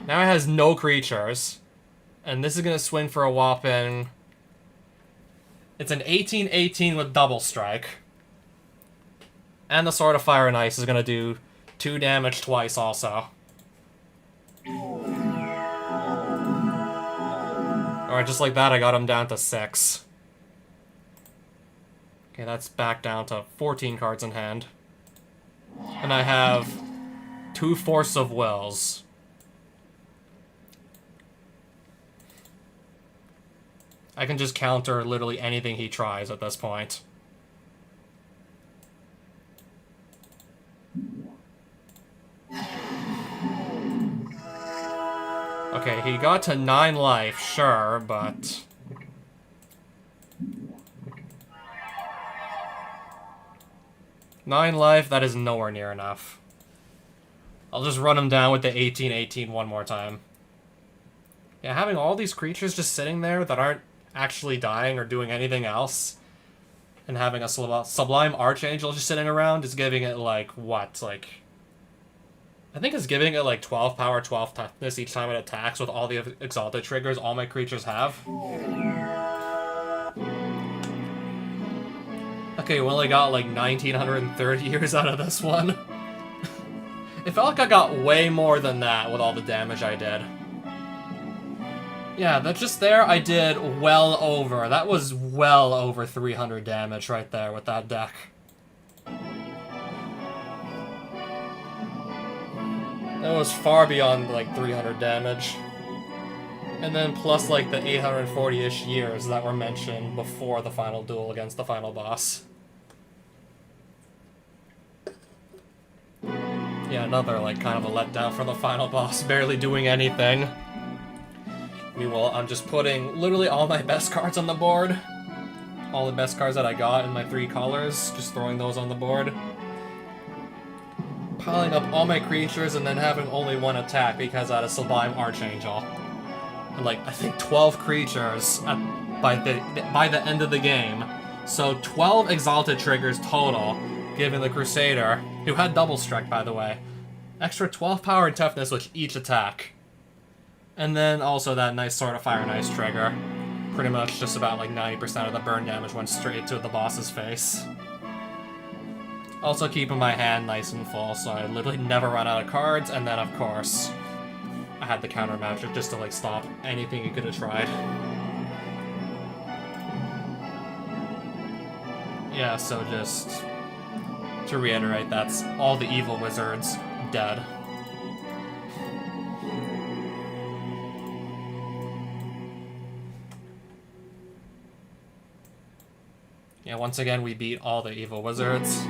Now it has no creatures. And this is going to swing for a whopping... It's an 18-18 with Double Strike. And the Sword of Fire and Ice is going to do 2 damage twice also. Alright, just like that, I got him down to 6. Okay, that's back down to 14 cards in hand. And I have 2 Force of Wills. I can just counter literally anything he tries at this point. Okay, he got to 9 life, sure, but... Nine life, that is nowhere near enough. I'll just run him down with the 18-18 one more time. Yeah, having all these creatures just sitting there that aren't actually dying or doing anything else, and having a Sublime Archangel just sitting around is giving it, like, what? Like... I think it's giving it, like, 12 power, 12 toughness each time it attacks with all the Exalted triggers all my creatures have. Okay, we only got, like, 1,930 years out of this one. It felt like I got way more than that with all the damage I did. Yeah, that just there, I did well over. That was well over 300 damage right there with that deck. That was far beyond, like, 300 damage. And then plus, like, the 840-ish years that were mentioned before the final duel against the final boss. Yeah, another, like, kind of a letdown for the final boss, barely doing anything. Meanwhile, I'm just putting literally all my best cards on the board. All the best cards that I got in my 3 colors, just throwing those on the board. Piling up all my creatures and then having only 1 attack because I had a Sublime Archangel. And, like, I think 12 creatures by the end of the game. So 12 Exalted triggers total, giving the Crusader, who had double strike by the way, extra 12 power and toughness with each attack. And then also that nice Sword of Fire and Ice trigger. Pretty much just about like 90% of the burn damage went straight to the boss's face. Also keeping my hand nice and full, so I literally never run out of cards, and then of course, I had the counter magic just to like stop anything you could have tried. Yeah, so just to reiterate, that's all the evil wizards dead. Yeah, once again, we beat all the evil wizards.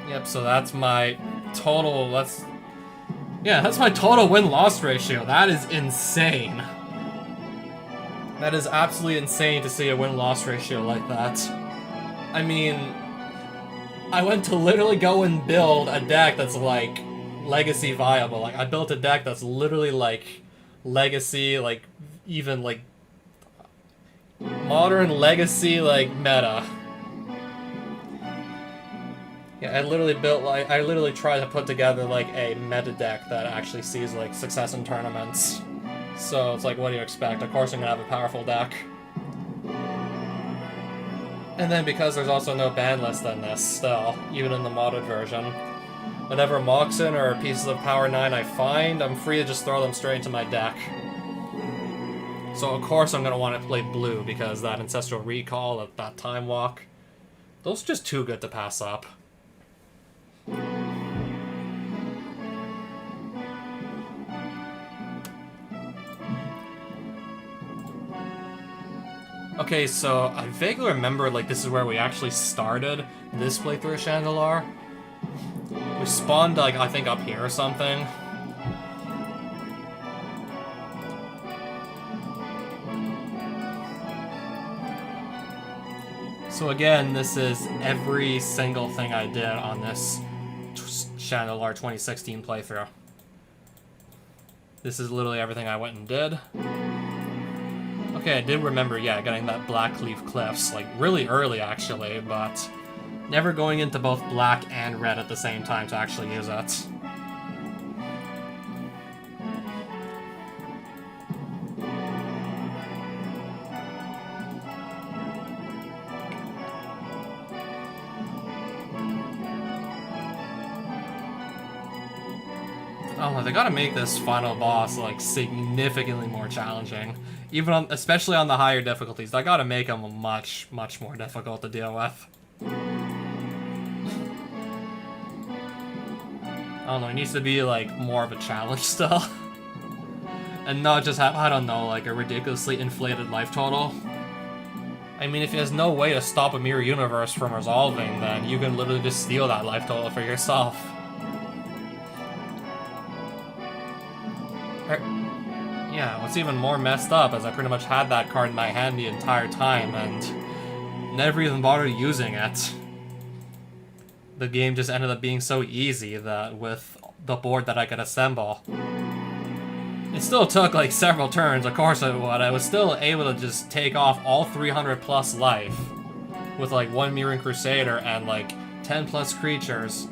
Yep, so that's my total, that's my total win-loss ratio. That is insane. That is absolutely insane to see a win-loss ratio like that. I mean, I went to literally go and build a deck that's, like, legacy viable. Like, I built a deck that's literally, like, legacy, like, even, like, modern legacy, like, meta. Yeah, I literally tried to put together, like, a meta deck that actually sees, like, success in tournaments. So, it's like, what do you expect? Of course I'm gonna have a powerful deck. And then because there's also no ban list in this, still, even in the modded version, whatever Moxen or pieces of Power 9 I find, I'm free to just throw them straight into my deck. So of course I'm going to want to play blue, because that Ancestral Recall, that Time Walk, those are just too good to pass up. Okay, so I vaguely remember, like, this is where we actually started this playthrough of Shandalar. We spawned, like, I think up here or something. So again, this is every single thing I did on this Shandalar 2016 playthrough. This is literally everything I went and did. Okay, I did remember, yeah, getting that Blackleaf Cliffs, like, really early, actually, but never going into both black and red at the same time to actually use it. Oh, they gotta make this final boss, like, significantly more challenging. Even on, especially on the higher difficulties, they gotta make them much, much more difficult to deal with. I don't know, it needs to be, like, more of a challenge still. And not just have, I don't know, like, a ridiculously inflated life total. I mean, if there's no way to stop a mirror universe from resolving, then you can literally just steal that life total for yourself. Yeah, what's even more messed up is I pretty much had that card in my hand the entire time and never even bothered using it. The game just ended up being so easy that with the board that I could assemble. It still took like several turns, of course it would. I was still able to just take off all 300 plus life with like 1 Mirroring Crusader and like 10 plus creatures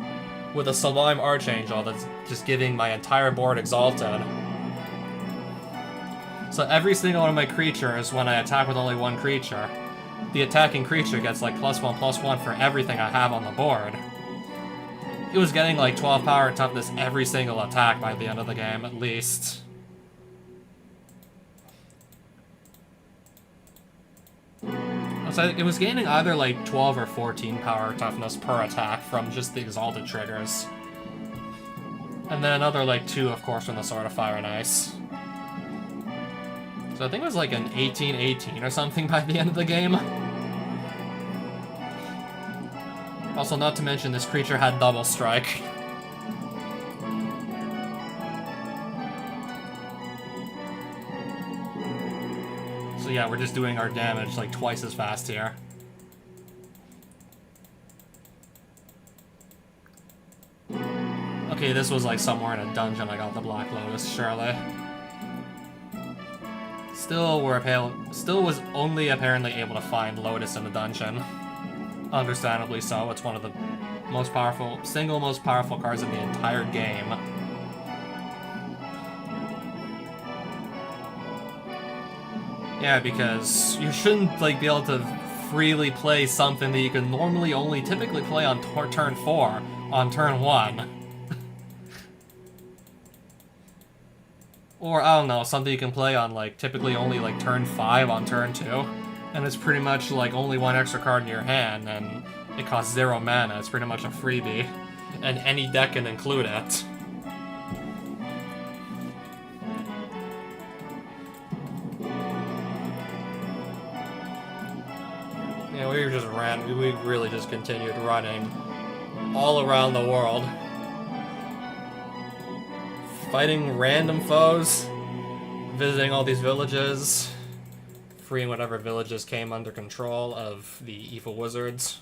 with a Sublime Archangel that's just giving my entire board Exalted. So every single one of my creatures, when I attack with only one creature, the attacking creature gets like +1/+1 for everything I have on the board. It was getting like 12 power and toughness every single attack by the end of the game, at least. So it was gaining either like 12 or 14 power toughness per attack from just the Exalted triggers. And then another like 2, of course, from the Sword of Fire and Ice. So I think it was like an 18-18 or something by the end of the game. Also, not to mention, this creature had double strike. So yeah, we're just doing our damage like twice as fast here. Okay, this was like somewhere in a dungeon I got the Black Lotus, surely. Still was only apparently able to find Lotus in the dungeon. Understandably so, it's one of the single most powerful cards in the entire game. Yeah, because you shouldn't like be able to freely play something that you can normally only typically play on turn 4 on turn 1. Or, I don't know, something you can play on, like, typically only, like, turn 5 on turn 2. And it's pretty much, like, only one extra card in your hand, and it costs 0 mana. It's pretty much a freebie. And any deck can include it. Yeah, we really just continued running all around the world. Fighting random foes, visiting all these villages, freeing whatever villages came under control of the evil wizards.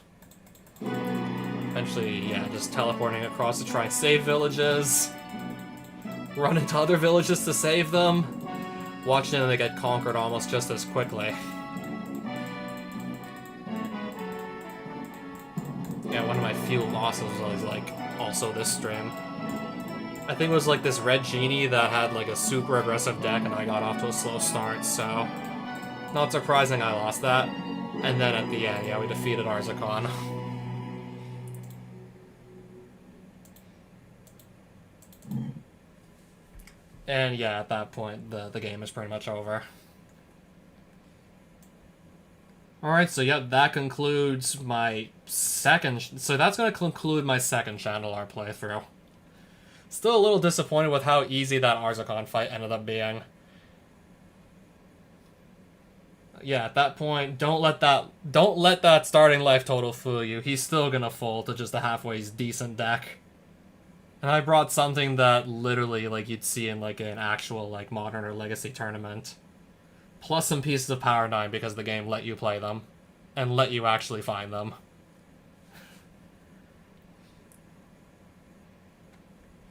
Eventually, yeah, just teleporting across to try and save villages, running to other villages to save them, watching them get conquered almost just as quickly. Yeah, one of my few losses was like also this stream. I think it was like this red genie that had like a super aggressive deck and I got off to a slow start, so not surprising I lost that. And then at the end, yeah, we defeated Arzakon. And yeah, at that point, the game is pretty much over. Alright, so yep, that concludes my second... So that's going to conclude my second Shandalar playthrough. Still a little disappointed with how easy that Arzakon fight ended up being. Yeah, at that point, don't let that starting life total fool you. He's still gonna fall to just a halfway decent deck. And I brought something that literally, like, you'd see in, like, an actual, like, Modern or Legacy tournament. Plus some pieces of Power 9 because the game let you play them. And let you actually find them.